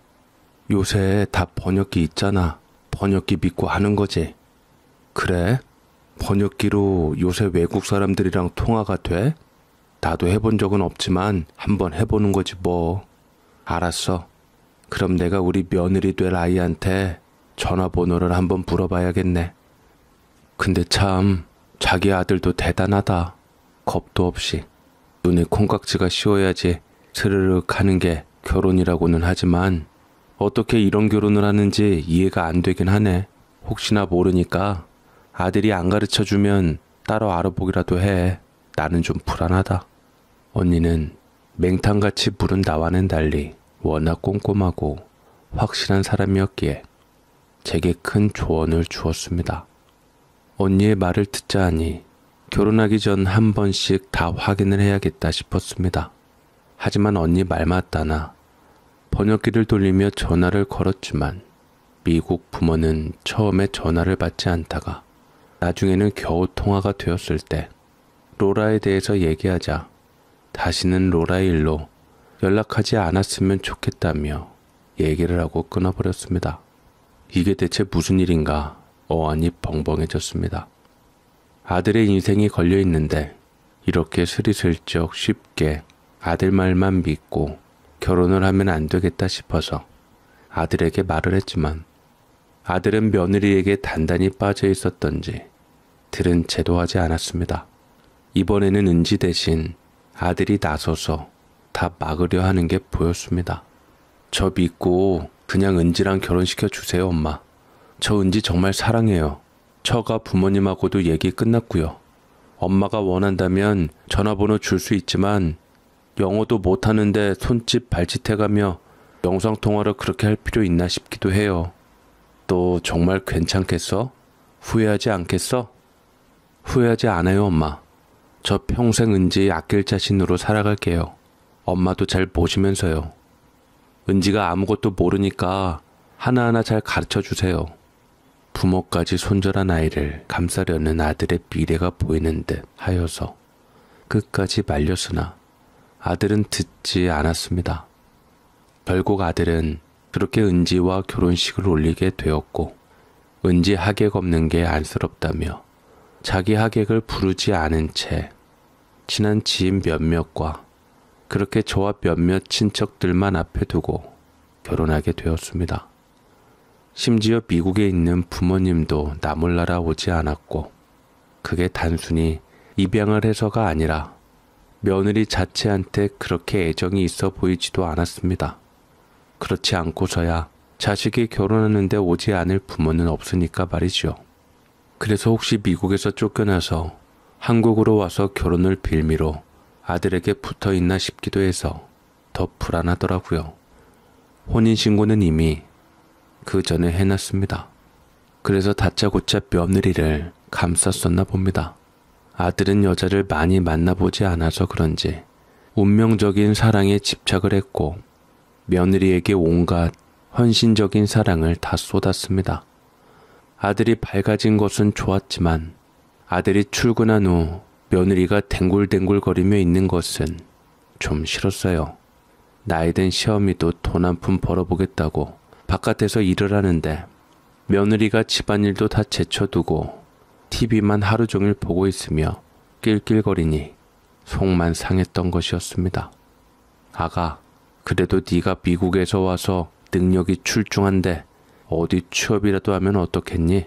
요새 다 번역기 있잖아. 번역기 믿고 하는 거지. 그래? 번역기로 요새 외국 사람들이랑 통화가 돼? 나도 해본 적은 없지만 한번 해보는 거지 뭐. 알았어. 그럼 내가 우리 며느리 될 아이한테 전화번호를 한번 물어봐야겠네. 근데 참 자기 아들도 대단하다. 겁도 없이. 눈에 콩깍지가 씌워야지 스르륵 하는 게 결혼이라고는 하지만 어떻게 이런 결혼을 하는지 이해가 안 되긴 하네. 혹시나 모르니까 아들이 안 가르쳐주면 따로 알아보기라도 해. 나는 좀 불안하다. 언니는 맹탕같이 부른 나와는 달리 워낙 꼼꼼하고 확실한 사람이었기에 제게 큰 조언을 주었습니다. 언니의 말을 듣자 하니 결혼하기 전 한 번씩 다 확인을 해야겠다 싶었습니다. 하지만 언니 말 맞다나 번역기를 돌리며 전화를 걸었지만 미국 부모는 처음에 전화를 받지 않다가 나중에는 겨우 통화가 되었을 때 로라에 대해서 얘기하자 다시는 로라의 일로 연락하지 않았으면 좋겠다며 얘기를 하고 끊어버렸습니다. 이게 대체 무슨 일인가 어안이 벙벙해졌습니다. 아들의 인생이 걸려있는데 이렇게 스리슬쩍 쉽게 아들 말만 믿고 결혼을 하면 안 되겠다 싶어서 아들에게 말을 했지만 아들은 며느리에게 단단히 빠져 있었던지 들은 채도 하지 않았습니다. 이번에는 은지 대신 아들이 나서서 다 막으려 하는 게 보였습니다. 저 믿고 그냥 은지랑 결혼시켜 주세요, 엄마. 저 은지 정말 사랑해요. 처가 부모님하고도 얘기 끝났고요. 엄마가 원한다면 전화번호 줄 수 있지만 영어도 못하는데 손짓 발짓 해가며 영상통화를 그렇게 할 필요 있나 싶기도 해요. 또 정말 괜찮겠어? 후회하지 않겠어? 후회하지 않아요, 엄마. 저 평생 은지 아낄 자신으로 살아갈게요. 엄마도 잘 모시면서요. 은지가 아무것도 모르니까 하나하나 잘 가르쳐 주세요. 부모까지 손절한 아이를 감싸려는 아들의 미래가 보이는 듯 하여서 끝까지 말렸으나 아들은 듣지 않았습니다. 결국 아들은 그렇게 은지와 결혼식을 올리게 되었고 은지 하객 없는 게 안쓰럽다며 자기 하객을 부르지 않은 채 친한 지인 몇몇과 그렇게 저와 몇몇 친척들만 앞에 두고 결혼하게 되었습니다. 심지어 미국에 있는 부모님도 나 몰라라 오지 않았고 그게 단순히 입양을 해서가 아니라 며느리 자체한테 그렇게 애정이 있어 보이지도 않았습니다. 그렇지 않고서야 자식이 결혼하는데 오지 않을 부모는 없으니까 말이죠. 그래서 혹시 미국에서 쫓겨나서 한국으로 와서 결혼을 빌미로 아들에게 붙어있나 싶기도 해서 더 불안하더라고요. 혼인신고는 이미 그 전에 해놨습니다. 그래서 다짜고짜 며느리를 감쌌었나 봅니다. 아들은 여자를 많이 만나보지 않아서 그런지 운명적인 사랑에 집착을 했고 며느리에게 온갖 헌신적인 사랑을 다 쏟았습니다. 아들이 밝아진 것은 좋았지만 아들이 출근한 후 며느리가 댕굴댕굴거리며 있는 것은 좀 싫었어요. 나이든 시어미도 돈 한 푼 벌어보겠다고 바깥에서 일을 하는데 며느리가 집안일도 다 제쳐두고 TV만 하루 종일 보고 있으며 낄낄거리니 속만 상했던 것이었습니다. 아가, 그래도 네가 미국에서 와서 능력이 출중한데 어디 취업이라도 하면 어떻겠니?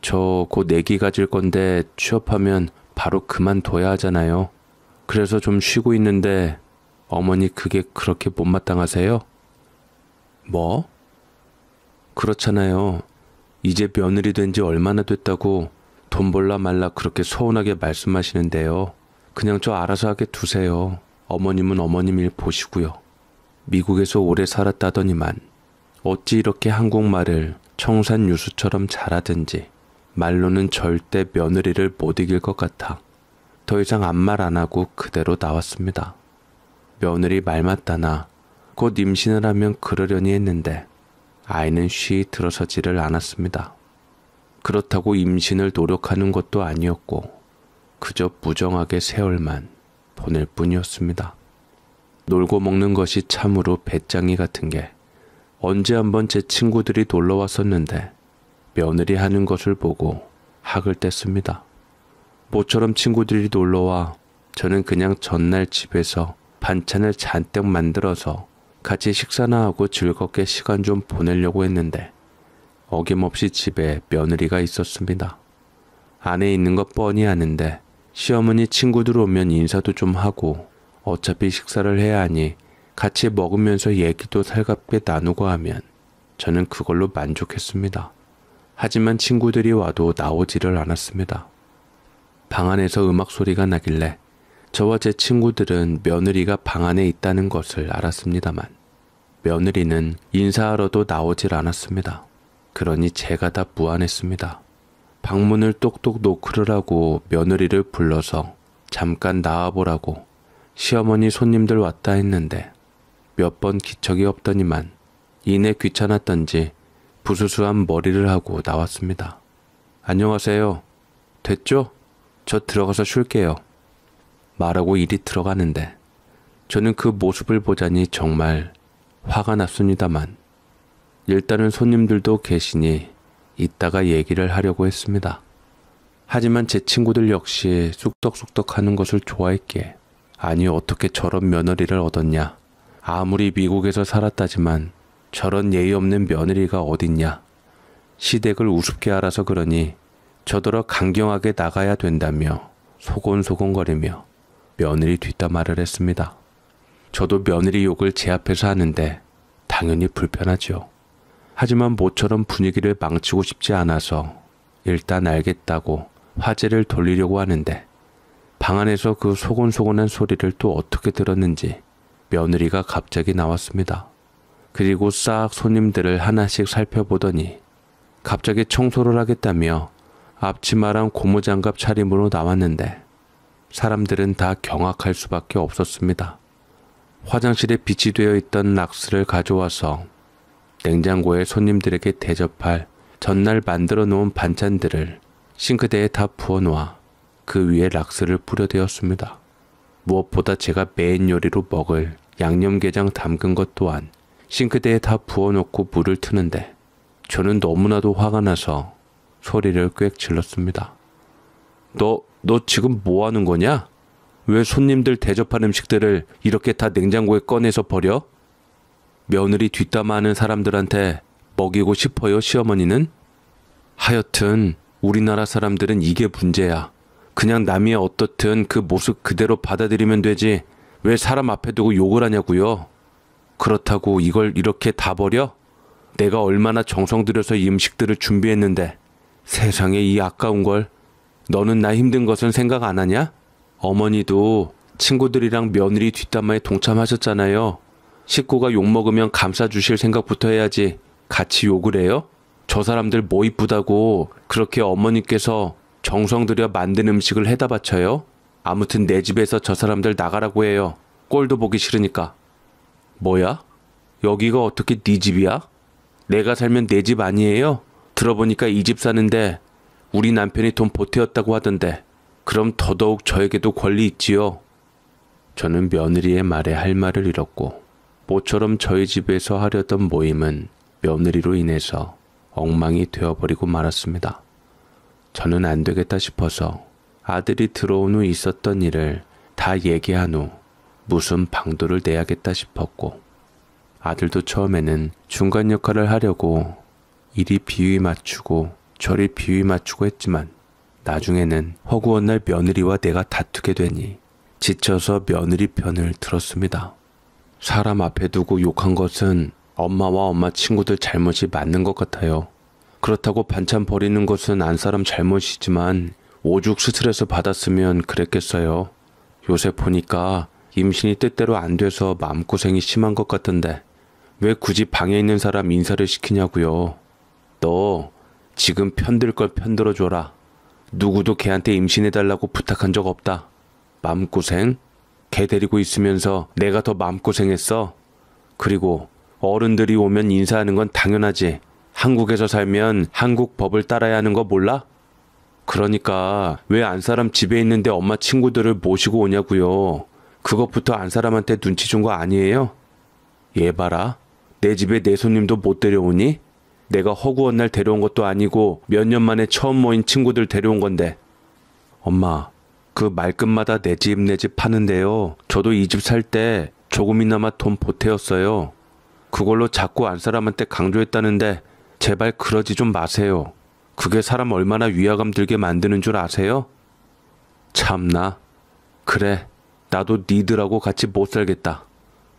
저 곧 애기 가질 건데 취업하면 바로 그만둬야 하잖아요. 그래서 좀 쉬고 있는데 어머니 그게 그렇게 못마땅하세요? 뭐? 그렇잖아요. 이제 며느리 된 지 얼마나 됐다고 돈 벌라 말라 그렇게 서운하게 말씀하시는데요. 그냥 저 알아서 하게 두세요. 어머님은 어머님 일 보시고요. 미국에서 오래 살았다더니만 어찌 이렇게 한국말을 청산유수처럼 잘하든지 말로는 절대 며느리를 못 이길 것 같아 더 이상 아무 말 안 하고 그대로 나왔습니다. 며느리 말 맞다나 곧 임신을 하면 그러려니 했는데 아이는 쉬이 들어서지를 않았습니다. 그렇다고 임신을 노력하는 것도 아니었고 그저 무정하게 세월만 보낼 뿐이었습니다. 놀고 먹는 것이 참으로 배짱이 같은 게 언제 한번 제 친구들이 놀러 왔었는데 며느리 하는 것을 보고 학을 뗐습니다. 모처럼 친구들이 놀러와 저는 그냥 전날 집에서 반찬을 잔뜩 만들어서 같이 식사나 하고 즐겁게 시간 좀 보내려고 했는데 어김없이 집에 며느리가 있었습니다. 안에 있는 것 뻔히 아는데 시어머니 친구들 오면 인사도 좀 하고 어차피 식사를 해야 하니 같이 먹으면서 얘기도 살갑게 나누고 하면 저는 그걸로 만족했습니다. 하지만 친구들이 와도 나오지를 않았습니다. 방 안에서 음악 소리가 나길래 저와 제 친구들은 며느리가 방 안에 있다는 것을 알았습니다만 며느리는 인사하러도 나오질 않았습니다. 그러니 제가 다 무안했습니다. 방문을 똑똑 노크를 하고 며느리를 불러서 잠깐 나와보라고 시어머니 손님들 왔다 했는데 몇 번 기척이 없더니만 이내 귀찮았던지 부스스한 머리를 하고 나왔습니다. 안녕하세요. 됐죠? 저 들어가서 쉴게요. 말하고 이리 들어가는데 저는 그 모습을 보자니 정말 화가 났습니다만 일단은 손님들도 계시니 이따가 얘기를 하려고 했습니다. 하지만 제 친구들 역시 쑥덕쑥덕 하는 것을 좋아했기에 아니 어떻게 저런 며느리를 얻었냐. 아무리 미국에서 살았다지만 저런 예의 없는 며느리가 어딨냐. 시댁을 우습게 알아서 그러니 저더러 강경하게 나가야 된다며 소곤소곤거리며 며느리 뒷담화를 했습니다. 저도 며느리 욕을 제 앞에서 하는데 당연히 불편하죠. 하지만 모처럼 분위기를 망치고 싶지 않아서 일단 알겠다고 화제를 돌리려고 하는데 방 안에서 그 소곤소곤한 소리를 또 어떻게 들었는지 며느리가 갑자기 나왔습니다. 그리고 싹 손님들을 하나씩 살펴보더니 갑자기 청소를 하겠다며 앞치마랑 고무장갑 차림으로 나왔는데 사람들은 다 경악할 수밖에 없었습니다. 화장실에 비치 되어 있던 락스를 가져와서 냉장고에 손님들에게 대접할 전날 만들어 놓은 반찬들을 싱크대에 다 부어놓아 그 위에 락스를 뿌려대었습니다. 무엇보다 제가 메인 요리로 먹을 양념게장 담근 것 또한 싱크대에 다 부어놓고 물을 트는데 저는 너무나도 화가 나서 소리를 꽥 질렀습니다. 너 지금 뭐 하는 거냐? 왜 손님들 대접한 음식들을 이렇게 다 냉장고에 꺼내서 버려? 며느리 뒷담화하는 사람들한테 먹이고 싶어요, 시어머니는? 하여튼 우리나라 사람들은 이게 문제야. 그냥 남이 어떻든 그 모습 그대로 받아들이면 되지 왜 사람 앞에 두고 욕을 하냐고요. 그렇다고 이걸 이렇게 다 버려? 내가 얼마나 정성 들여서 이 음식들을 준비했는데 세상에 이 아까운 걸. 너는 나 힘든 것은 생각 안 하냐? 어머니도 친구들이랑 며느리 뒷담화에 동참하셨잖아요. 식구가 욕먹으면 감싸주실 생각부터 해야지 같이 욕을 해요? 저 사람들 뭐 이쁘다고 그렇게 어머니께서 정성 들여 만든 음식을 해다 바쳐요? 아무튼 내 집에서 저 사람들 나가라고 해요. 꼴도 보기 싫으니까. 뭐야? 여기가 어떻게 네 집이야? 내가 살면 내 집 아니에요? 들어보니까 이 집 사는데 우리 남편이 돈 보태었다고 하던데 그럼 더더욱 저에게도 권리 있지요. 저는 며느리의 말에 할 말을 잃었고 모처럼 저희 집에서 하려던 모임은 며느리로 인해서 엉망이 되어버리고 말았습니다. 저는 안 되겠다 싶어서 아들이 들어온 후 있었던 일을 다 얘기한 후 무슨 방도를 내야겠다 싶었고 아들도 처음에는 중간 역할을 하려고 이리 비위 맞추고 저리 비위 맞추고 했지만 나중에는 허구한 날 며느리와 내가 다투게 되니 지쳐서 며느리 편을 들었습니다. 사람 앞에 두고 욕한 것은 엄마와 엄마 친구들 잘못이 맞는 것 같아요. 그렇다고 반찬 버리는 것은 안 사람 잘못이지만 오죽 스트레스 받았으면 그랬겠어요. 요새 보니까 임신이 뜻대로 안 돼서 마음고생이 심한 것 같던데 왜 굳이 방에 있는 사람 인사를 시키냐고요. 너 지금 편들 걸 편들어줘라. 누구도 걔한테 임신해달라고 부탁한 적 없다. 마음고생? 걔 데리고 있으면서 내가 더 마음고생했어. 그리고 어른들이 오면 인사하는 건 당연하지. 한국에서 살면 한국 법을 따라야 하는 거 몰라? 그러니까 왜 안 사람 집에 있는데 엄마 친구들을 모시고 오냐고요. 그것부터 안 사람한테 눈치 준 거 아니에요? 얘 봐라. 내 집에 내 손님도 못 데려오니? 내가 허구한 날 데려온 것도 아니고 몇 년 만에 처음 모인 친구들 데려온 건데. 엄마, 그 말끝마다 내 집 파는데요. 저도 이 집 살 때 조금이나마 돈 보태었어요. 그걸로 자꾸 안 사람한테 강조했다는데 제발 그러지 좀 마세요. 그게 사람 얼마나 위화감 들게 만드는 줄 아세요? 참나. 그래, 나도 니들하고 같이 못 살겠다.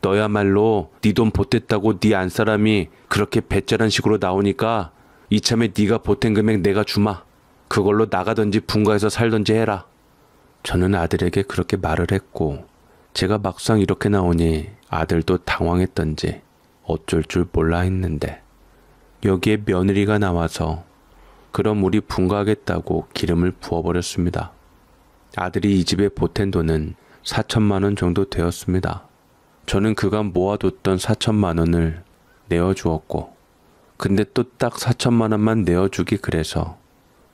너야말로 니 돈 보탰다고 니 안 사람이 그렇게 배째란 식으로 나오니까 이참에 니가 보탠 금액 내가 주마. 그걸로 나가든지 분가해서 살든지 해라. 저는 아들에게 그렇게 말을 했고 제가 막상 이렇게 나오니 아들도 당황했던지 어쩔 줄 몰라 했는데 여기에 며느리가 나와서 그럼 우리 분가하겠다고 기름을 부어버렸습니다. 아들이 이 집에 보탠 돈은 4천만 원 정도 되었습니다. 저는 그간 모아뒀던 4천만 원을 내어주었고 근데 또 딱 4천만 원만 내어주기 그래서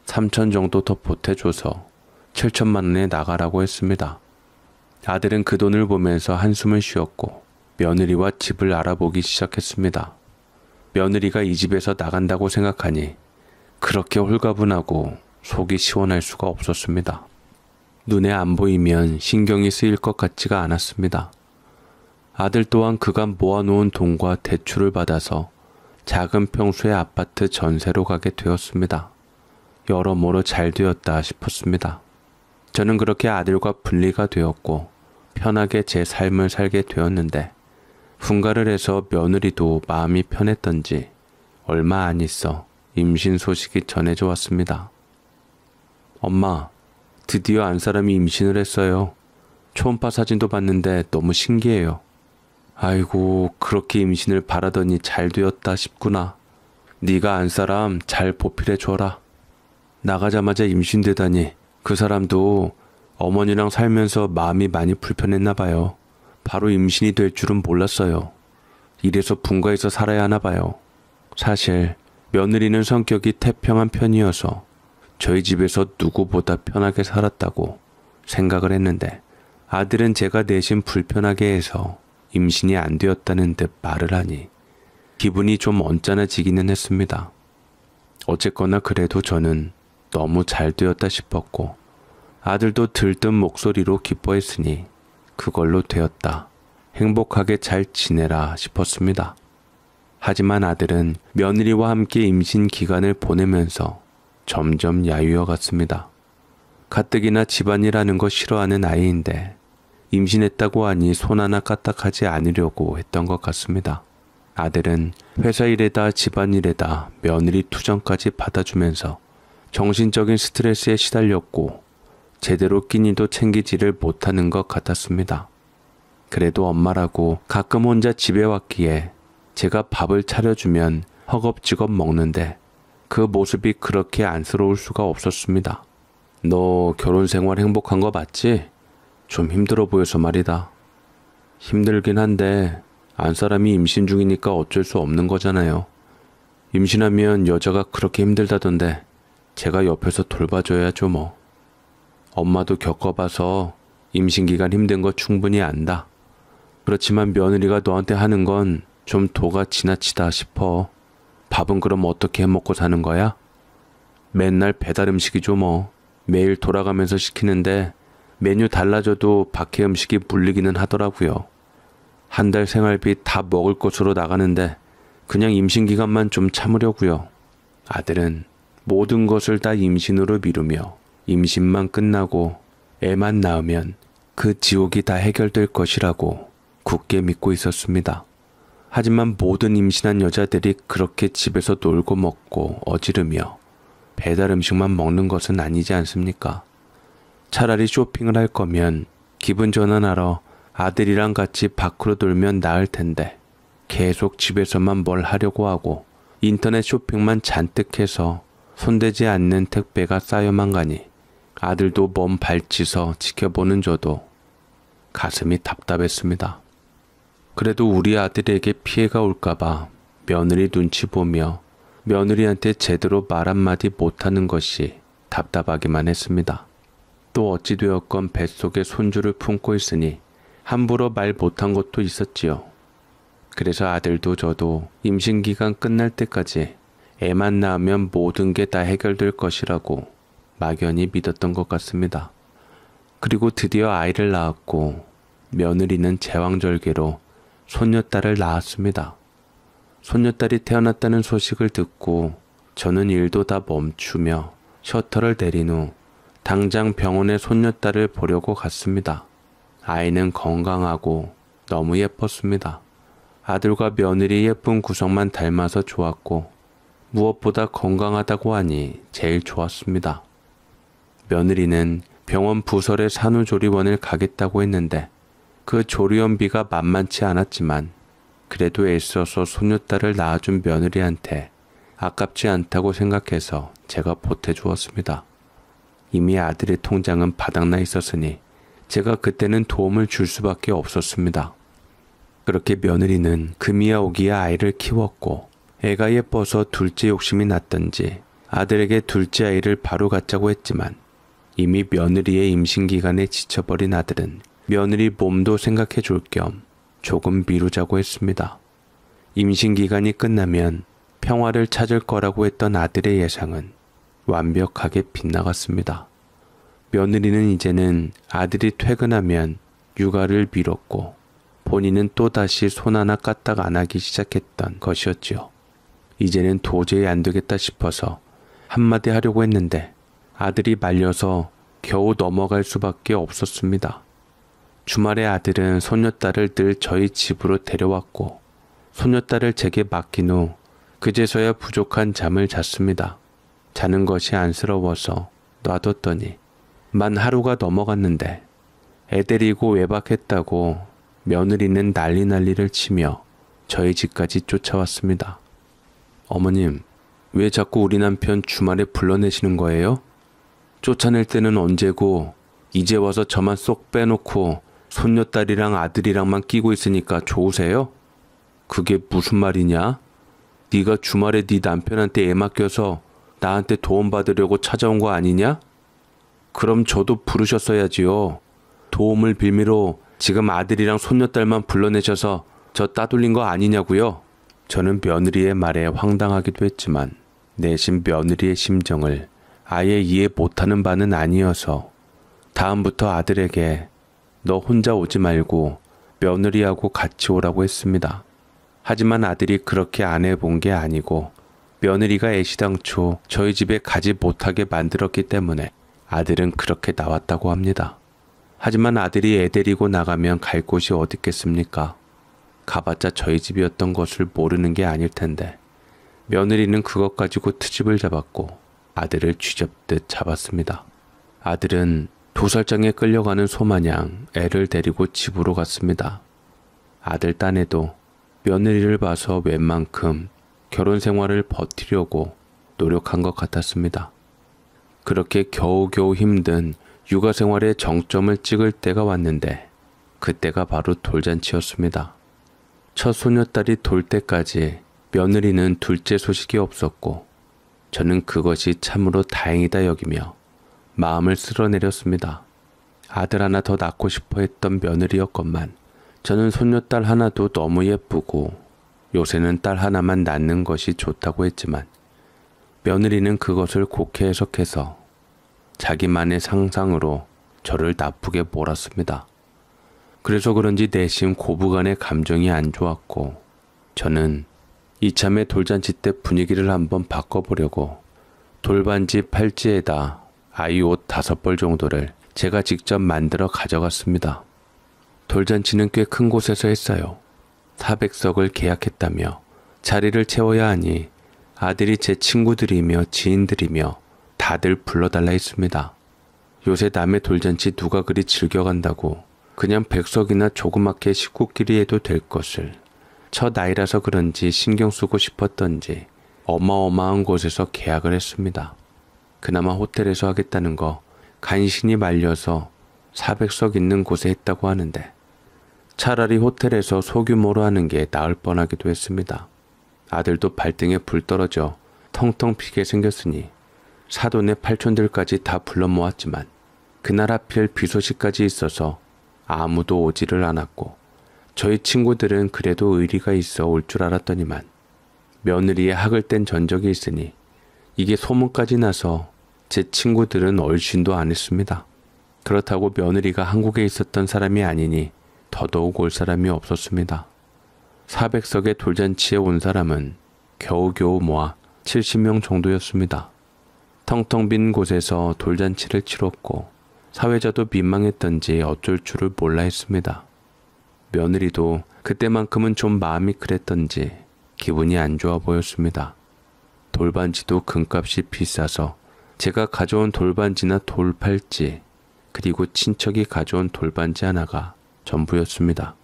3천 정도 더 보태줘서 7천만 원에 나가라고 했습니다. 아들은 그 돈을 보면서 한숨을 쉬었고 며느리와 집을 알아보기 시작했습니다. 며느리가 이 집에서 나간다고 생각하니 그렇게 홀가분하고 속이 시원할 수가 없었습니다. 눈에 안 보이면 신경이 쓰일 것 같지가 않았습니다. 아들 또한 그간 모아놓은 돈과 대출을 받아서 작은 평수의 아파트 전세로 가게 되었습니다. 여러모로 잘 되었다 싶었습니다. 저는 그렇게 아들과 분리가 되었고 편하게 제 삶을 살게 되었는데 분가를 해서 며느리도 마음이 편했던지 얼마 안 있어 임신 소식이 전해져 왔습니다. 엄마, 드디어 안 사람이 임신을 했어요. 초음파 사진도 봤는데 너무 신기해요. 아이고, 그렇게 임신을 바라더니 잘 되었다 싶구나. 네가 안 사람 잘 보필해 줘라. 나가자마자 임신되다니 그 사람도 어머니랑 살면서 마음이 많이 불편했나 봐요. 바로 임신이 될 줄은 몰랐어요. 이래서 분가해서 살아야 하나 봐요. 사실 며느리는 성격이 태평한 편이어서 저희 집에서 누구보다 편하게 살았다고 생각을 했는데 아들은 제가 대신 불편하게 해서 임신이 안 되었다는 듯 말을 하니 기분이 좀 언짢아지기는 했습니다. 어쨌거나 그래도 저는 너무 잘 되었다 싶었고 아들도 들뜬 목소리로 기뻐했으니 그걸로 되었다. 행복하게 잘 지내라 싶었습니다. 하지만 아들은 며느리와 함께 임신 기간을 보내면서 점점 야유어 갔습니다. 가뜩이나 집안일하는 거 싫어하는 아이인데 임신했다고 하니 손 하나 까딱하지 않으려고 했던 것 같습니다. 아들은 회사 일에다 집안일에다 며느리 투정까지 받아주면서 정신적인 스트레스에 시달렸고 제대로 끼니도 챙기지를 못하는 것 같았습니다. 그래도 엄마라고 가끔 혼자 집에 왔기에 제가 밥을 차려주면 허겁지겁 먹는데 그 모습이 그렇게 안쓰러울 수가 없었습니다. 너 결혼 생활 행복한 거 맞지? 좀 힘들어 보여서 말이다. 힘들긴 한데 안 사람이 임신 중이니까 어쩔 수 없는 거잖아요. 임신하면 여자가 그렇게 힘들다던데 제가 옆에서 돌봐줘야죠 뭐. 엄마도 겪어봐서 임신기간 힘든 거 충분히 안다. 그렇지만 며느리가 너한테 하는 건 좀 도가 지나치다 싶어. 밥은 그럼 어떻게 해먹고 사는 거야? 맨날 배달 음식이죠 뭐. 매일 돌아가면서 시키는데 메뉴 달라져도 밖에 음식이 물리기는 하더라고요. 한 달 생활비 다 먹을 것으로 나가는데 그냥 임신기간만 좀 참으려고요. 아들은 모든 것을 다 임신으로 미루며 임신만 끝나고 애만 낳으면 그 지옥이 다 해결될 것이라고 굳게 믿고 있었습니다. 하지만 모든 임신한 여자들이 그렇게 집에서 놀고 먹고 어지르며 배달 음식만 먹는 것은 아니지 않습니까? 차라리 쇼핑을 할 거면 기분 전환하러 아들이랑 같이 밖으로 돌면 나을 텐데 계속 집에서만 뭘 하려고 하고 인터넷 쇼핑만 잔뜩 해서 손대지 않는 택배가 쌓여만 가니 아들도 몸 발치서 지켜보는 저도 가슴이 답답했습니다. 그래도 우리 아들에게 피해가 올까봐 며느리 눈치 보며 며느리한테 제대로 말 한마디 못하는 것이 답답하기만 했습니다. 또 어찌되었건 뱃속에 손주를 품고 있으니 함부로 말 못한 것도 있었지요. 그래서 아들도 저도 임신기간 끝날 때까지 애만 낳으면 모든 게 다 해결될 것이라고 막연히 믿었던 것 같습니다. 그리고 드디어 아이를 낳았고 며느리는 제왕절개로 손녀딸을 낳았습니다. 손녀딸이 태어났다는 소식을 듣고 저는 일도 다 멈추며 셔터를 내린 후 당장 병원에 손녀딸을 보려고 갔습니다. 아이는 건강하고 너무 예뻤습니다. 아들과 며느리 예쁜 구성만 닮아서 좋았고 무엇보다 건강하다고 하니 제일 좋았습니다. 며느리는 병원 부설의 산후조리원을 가겠다고 했는데 그 조리원비가 만만치 않았지만 그래도 애써서 손녀딸을 낳아준 며느리한테 아깝지 않다고 생각해서 제가 보태주었습니다. 이미 아들의 통장은 바닥나 있었으니 제가 그때는 도움을 줄 수밖에 없었습니다. 그렇게 며느리는 금이야 오기야 아이를 키웠고 애가 예뻐서 둘째 욕심이 났던지 아들에게 둘째 아이를 바로 갖자고 했지만 이미 며느리의 임신기간에 지쳐버린 아들은 며느리 몸도 생각해 줄 겸 조금 미루자고 했습니다. 임신기간이 끝나면 평화를 찾을 거라고 했던 아들의 예상은 완벽하게 빗나갔습니다. 며느리는 이제는 아들이 퇴근하면 육아를 미뤘고 본인은 또다시 손 하나 까딱 안 하기 시작했던 것이었지요. 이제는 도저히 안 되겠다 싶어서 한마디 하려고 했는데 아들이 말려서 겨우 넘어갈 수밖에 없었습니다. 주말에 아들은 손녀딸을 늘 저희 집으로 데려왔고 손녀딸을 제게 맡긴 후 그제서야 부족한 잠을 잤습니다. 자는 것이 안쓰러워서 놔뒀더니 만 하루가 넘어갔는데 애 데리고 외박했다고 며느리는 난리를 치며 저희 집까지 쫓아왔습니다. 어머님, 왜 자꾸 우리 남편 주말에 불러내시는 거예요? 쫓아낼 때는 언제고 이제 와서 저만 쏙 빼놓고 손녀딸이랑 아들이랑만 끼고 있으니까 좋으세요? 그게 무슨 말이냐? 네가 주말에 네 남편한테 애 맡겨서 나한테 도움받으려고 찾아온 거 아니냐? 그럼 저도 부르셨어야지요. 도움을 빌미로 지금 아들이랑 손녀딸만 불러내셔서 저 따돌린 거 아니냐고요? 저는 며느리의 말에 황당하기도 했지만 내심 며느리의 심정을 아예 이해 못하는 바는 아니어서 다음부터 아들에게 너 혼자 오지 말고 며느리하고 같이 오라고 했습니다. 하지만 아들이 그렇게 안 해본 게 아니고 며느리가 애시당초 저희 집에 가지 못하게 만들었기 때문에 아들은 그렇게 나왔다고 합니다. 하지만 아들이 애 데리고 나가면 갈 곳이 어딨겠습니까? 가봤자 저희 집이었던 것을 모르는 게 아닐 텐데 며느리는 그것 가지고 트집을 잡았고 아들을 쥐잡듯 잡았습니다. 아들은 도살장에 끌려가는 소마냥 애를 데리고 집으로 갔습니다. 아들 딴에도 며느리를 봐서 웬만큼 결혼 생활을 버티려고 노력한 것 같았습니다. 그렇게 겨우겨우 힘든 육아 생활의 정점을 찍을 때가 왔는데 그때가 바로 돌잔치였습니다. 첫 소녀딸이 돌 때까지 며느리는 둘째 소식이 없었고 저는 그것이 참으로 다행이다 여기며 마음을 쓸어내렸습니다. 아들 하나 더 낳고 싶어 했던 며느리였건만 저는 손녀딸 하나도 너무 예쁘고 요새는 딸 하나만 낳는 것이 좋다고 했지만 며느리는 그것을 곡해 해석해서 자기만의 상상으로 저를 나쁘게 몰았습니다. 그래서 그런지 내심 고부간의 감정이 안 좋았고 저는 이참에 돌잔치 때 분위기를 한번 바꿔보려고 돌반지 팔찌에다 아이 옷 5벌 정도를 제가 직접 만들어 가져갔습니다. 돌잔치는 꽤 큰 곳에서 했어요. 400석을 계약했다며 자리를 채워야 하니 아들이 제 친구들이며 지인들이며 다들 불러달라 했습니다. 요새 남의 돌잔치 누가 그리 즐겨간다고 그냥 백석이나 조그맣게 식구끼리 해도 될 것을 첫 나이라서 그런지 신경 쓰고 싶었던지 어마어마한 곳에서 계약을 했습니다. 그나마 호텔에서 하겠다는 거 간신히 말려서 400석 있는 곳에 했다고 하는데 차라리 호텔에서 소규모로 하는 게 나을 뻔하기도 했습니다. 아들도 발등에 불 떨어져 텅텅 비게 생겼으니 사돈의 팔촌들까지 다 불러 모았지만 그날 하필 비 소식까지 있어서 아무도 오지를 않았고 저희 친구들은 그래도 의리가 있어 올 줄 알았더니만 며느리의 학을 뗀 전적이 있으니 이게 소문까지 나서 제 친구들은 얼씬도 안 했습니다. 그렇다고 며느리가 한국에 있었던 사람이 아니니 더더욱 올 사람이 없었습니다. 400석의 돌잔치에 온 사람은 겨우겨우 모아 70명 정도였습니다. 텅텅 빈 곳에서 돌잔치를 치렀고 사회자도 민망했던지 어쩔 줄을 몰라 했습니다. 며느리도 그때만큼은 좀 마음이 그랬던지 기분이 안 좋아 보였습니다. 돌반지도 금값이 비싸서 제가 가져온 돌반지나 돌팔찌 그리고 친척이 가져온 돌반지 하나가 전부였습니다.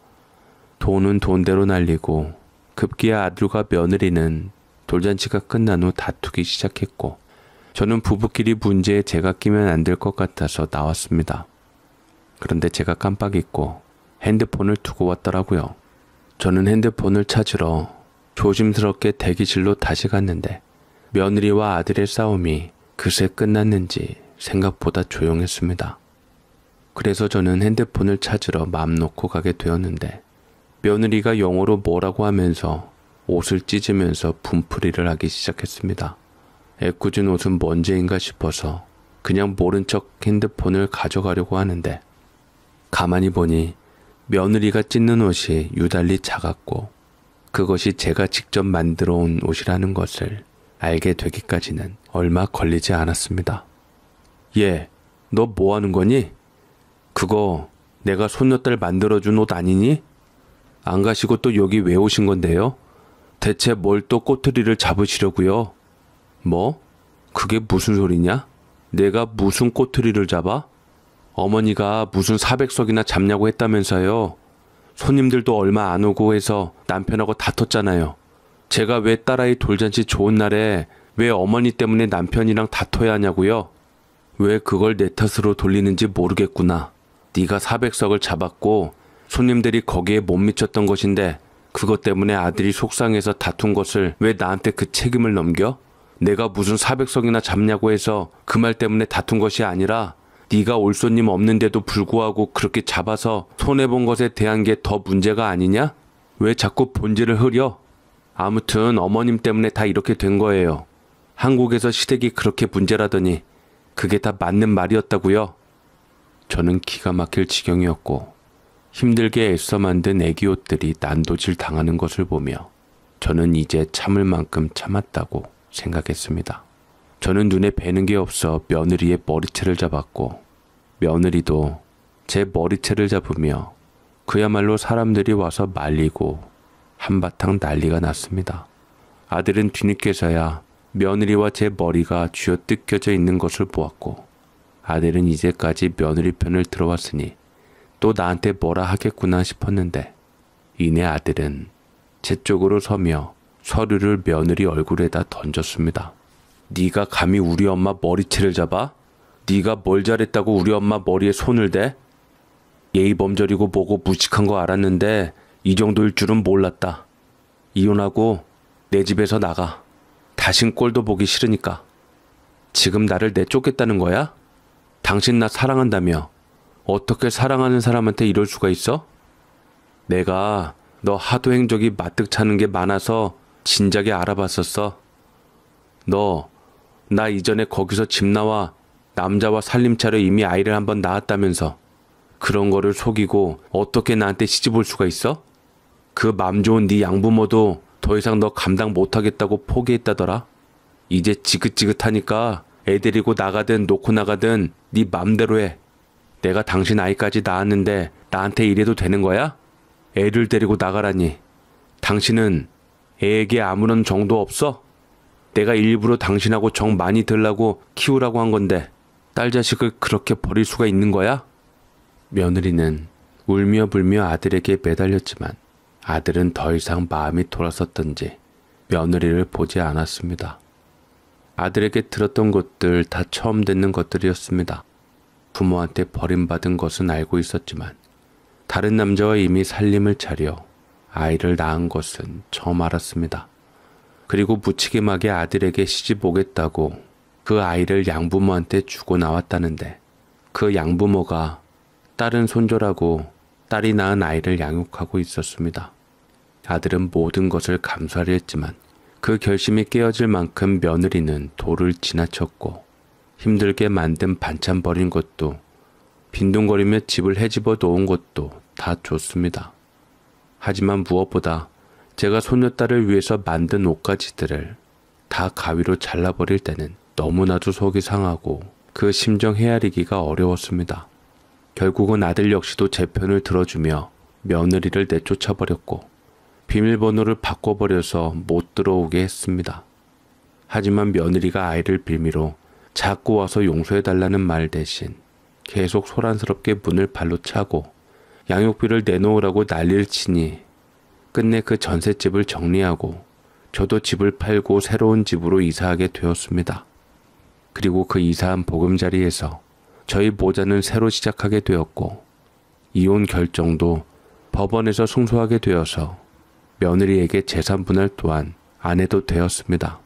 돈은 돈대로 날리고 급기야 아들과 며느리는 돌잔치가 끝난 후 다투기 시작했고 저는 부부끼리 문제에 제가 끼면 안 될 것 같아서 나왔습니다. 그런데 제가 깜빡 잊고 핸드폰을 두고 왔더라고요. 저는 핸드폰을 찾으러 조심스럽게 대기실로 다시 갔는데 며느리와 아들의 싸움이 그새 끝났는지 생각보다 조용했습니다. 그래서 저는 핸드폰을 찾으러 맘 놓고 가게 되었는데 며느리가 영어로 뭐라고 하면서 옷을 찢으면서 분풀이를 하기 시작했습니다. 애꿎은 옷은 뭔 죄인가 싶어서 그냥 모른 척 핸드폰을 가져가려고 하는데 가만히 보니 며느리가 찢는 옷이 유달리 작았고 그것이 제가 직접 만들어 온 옷이라는 것을 알게 되기까지는 얼마 걸리지 않았습니다. 얘, 너 뭐 하는 거니? 그거 내가 손녀딸 만들어준 옷 아니니? 안 가시고 또 여기 왜 오신 건데요? 대체 뭘 또 꼬투리를 잡으시려고요? 뭐? 그게 무슨 소리냐? 내가 무슨 꼬투리를 잡아? 어머니가 무슨 400석이나 잡냐고 했다면서요. 손님들도 얼마 안 오고 해서 남편하고 다퉜잖아요. 제가 왜 딸아이 돌잔치 좋은 날에 왜 어머니 때문에 남편이랑 다퉈야 하냐고요? 왜 그걸 내 탓으로 돌리는지 모르겠구나. 네가 400석을 잡았고 손님들이 거기에 못 미쳤던 것인데 그것 때문에 아들이 속상해서 다툰 것을 왜 나한테 그 책임을 넘겨? 내가 무슨 400석이나 잡냐고 해서 그 말 때문에 다툰 것이 아니라 네가 올 손님 없는데도 불구하고 그렇게 잡아서 손해본 것에 대한 게 더 문제가 아니냐? 왜 자꾸 본질을 흐려? 아무튼 어머님 때문에 다 이렇게 된 거예요. 한국에서 시댁이 그렇게 문제라더니 그게 다 맞는 말이었다고요? 저는 기가 막힐 지경이었고 힘들게 애써 만든 애기 옷들이 난도질 당하는 것을 보며 저는 이제 참을 만큼 참았다고 생각했습니다. 저는 눈에 뵈는 게 없어 며느리의 머리채를 잡았고 며느리도 제 머리채를 잡으며 그야말로 사람들이 와서 말리고 한바탕 난리가 났습니다. 아들은 뒤늦게서야 며느리와 제 머리가 쥐어 뜯겨져 있는 것을 보았고 아들은 이제까지 며느리 편을 들어왔으니 또 나한테 뭐라 하겠구나 싶었는데 이내 아들은 제 쪽으로 서며 서류를 며느리 얼굴에다 던졌습니다. 네가 감히 우리 엄마 머리채를 잡아? 네가 뭘 잘했다고 우리 엄마 머리에 손을 대? 예의범절이고 뭐고 무식한 거 알았는데 이 정도일 줄은 몰랐다. 이혼하고 내 집에서 나가. 다신 꼴도 보기 싫으니까. 지금 나를 내쫓겠다는 거야? 당신 나 사랑한다며. 어떻게 사랑하는 사람한테 이럴 수가 있어? 내가 너 하도 행적이 마뜩차는 게 많아서 진작에 알아봤었어. 너 나 이전에 거기서 집 나와 남자와 살림차려 이미 아이를 한번 낳았다면서 그런 거를 속이고 어떻게 나한테 시집 올 수가 있어? 그 맘 좋은 네 양부모도 더 이상 너 감당 못하겠다고 포기했다더라. 이제 지긋지긋하니까 애 데리고 나가든 놓고 나가든 네 맘대로 해. 내가 당신 아이까지 낳았는데 나한테 이래도 되는 거야? 애를 데리고 나가라니. 당신은 애에게 아무런 정도 없어? 내가 일부러 당신하고 정 많이 들라고 키우라고 한 건데 딸 자식을 그렇게 버릴 수가 있는 거야? 며느리는 울며 불며 아들에게 매달렸지만 아들은 더 이상 마음이 돌아섰던지 며느리를 보지 않았습니다. 아들에게 들었던 것들 다 처음 듣는 것들이었습니다. 부모한테 버림받은 것은 알고 있었지만 다른 남자와 이미 살림을 차려 아이를 낳은 것은 처음 알았습니다. 그리고 무책임하게 아들에게 시집 오겠다고 그 아이를 양부모한테 주고 나왔다는데 그 양부모가 딸은 손주라고 딸이 낳은 아이를 양육하고 있었습니다. 아들은 모든 것을 감수하려 했지만 그 결심이 깨어질 만큼 며느리는 도를 지나쳤고 힘들게 만든 반찬 버린 것도 빈둥거리며 집을 헤집어 놓은 것도 다 줬습니다. 하지만 무엇보다 제가 손녀딸을 위해서 만든 옷가지들을 다 가위로 잘라버릴 때는 너무나도 속이 상하고 그 심정 헤아리기가 어려웠습니다. 결국은 아들 역시도 제 편을 들어주며 며느리를 내쫓아버렸고 비밀번호를 바꿔버려서 못 들어오게 했습니다. 하지만 며느리가 아이를 빌미로 자꾸 와서 용서해달라는 말 대신 계속 소란스럽게 문을 발로 차고 양육비를 내놓으라고 난리를 치니 끝내 그 전셋집을 정리하고 저도 집을 팔고 새로운 집으로 이사하게 되었습니다. 그리고 그 이사한 보금자리에서 저희 모자는 새로 시작하게 되었고 이혼 결정도 법원에서 승소하게 되어서 며느리에게 재산 분할 또한 안 해도 되었습니다.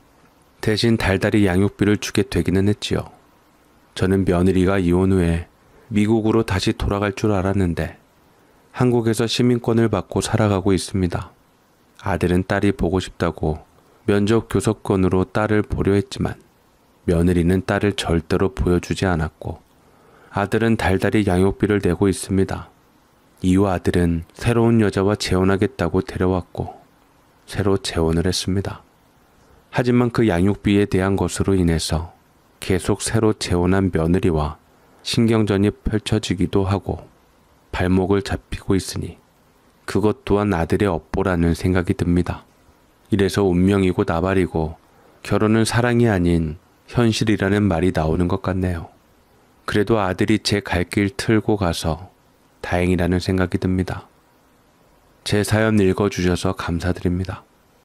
대신 달달이 양육비를 주게 되기는 했지요. 저는 며느리가 이혼 후에 미국으로 다시 돌아갈 줄 알았는데 한국에서 시민권을 받고 살아가고 있습니다. 아들은 딸이 보고 싶다고 면접 교섭권으로 딸을 보려 했지만 며느리는 딸을 절대로 보여주지 않았고 아들은 달달이 양육비를 내고 있습니다. 이후 아들은 새로운 여자와 재혼하겠다고 데려왔고 새로 재혼을 했습니다. 하지만 그 양육비에 대한 것으로 인해서 계속 새로 재혼한 며느리와 신경전이 펼쳐지기도 하고 발목을 잡히고 있으니 그것 또한 아들의 업보라는 생각이 듭니다. 이래서 운명이고 나발이고 결혼은 사랑이 아닌 현실이라는 말이 나오는 것 같네요. 그래도 아들이 제 갈 길 틀고 가서 다행이라는 생각이 듭니다. 제 사연 읽어주셔서 감사드립니다.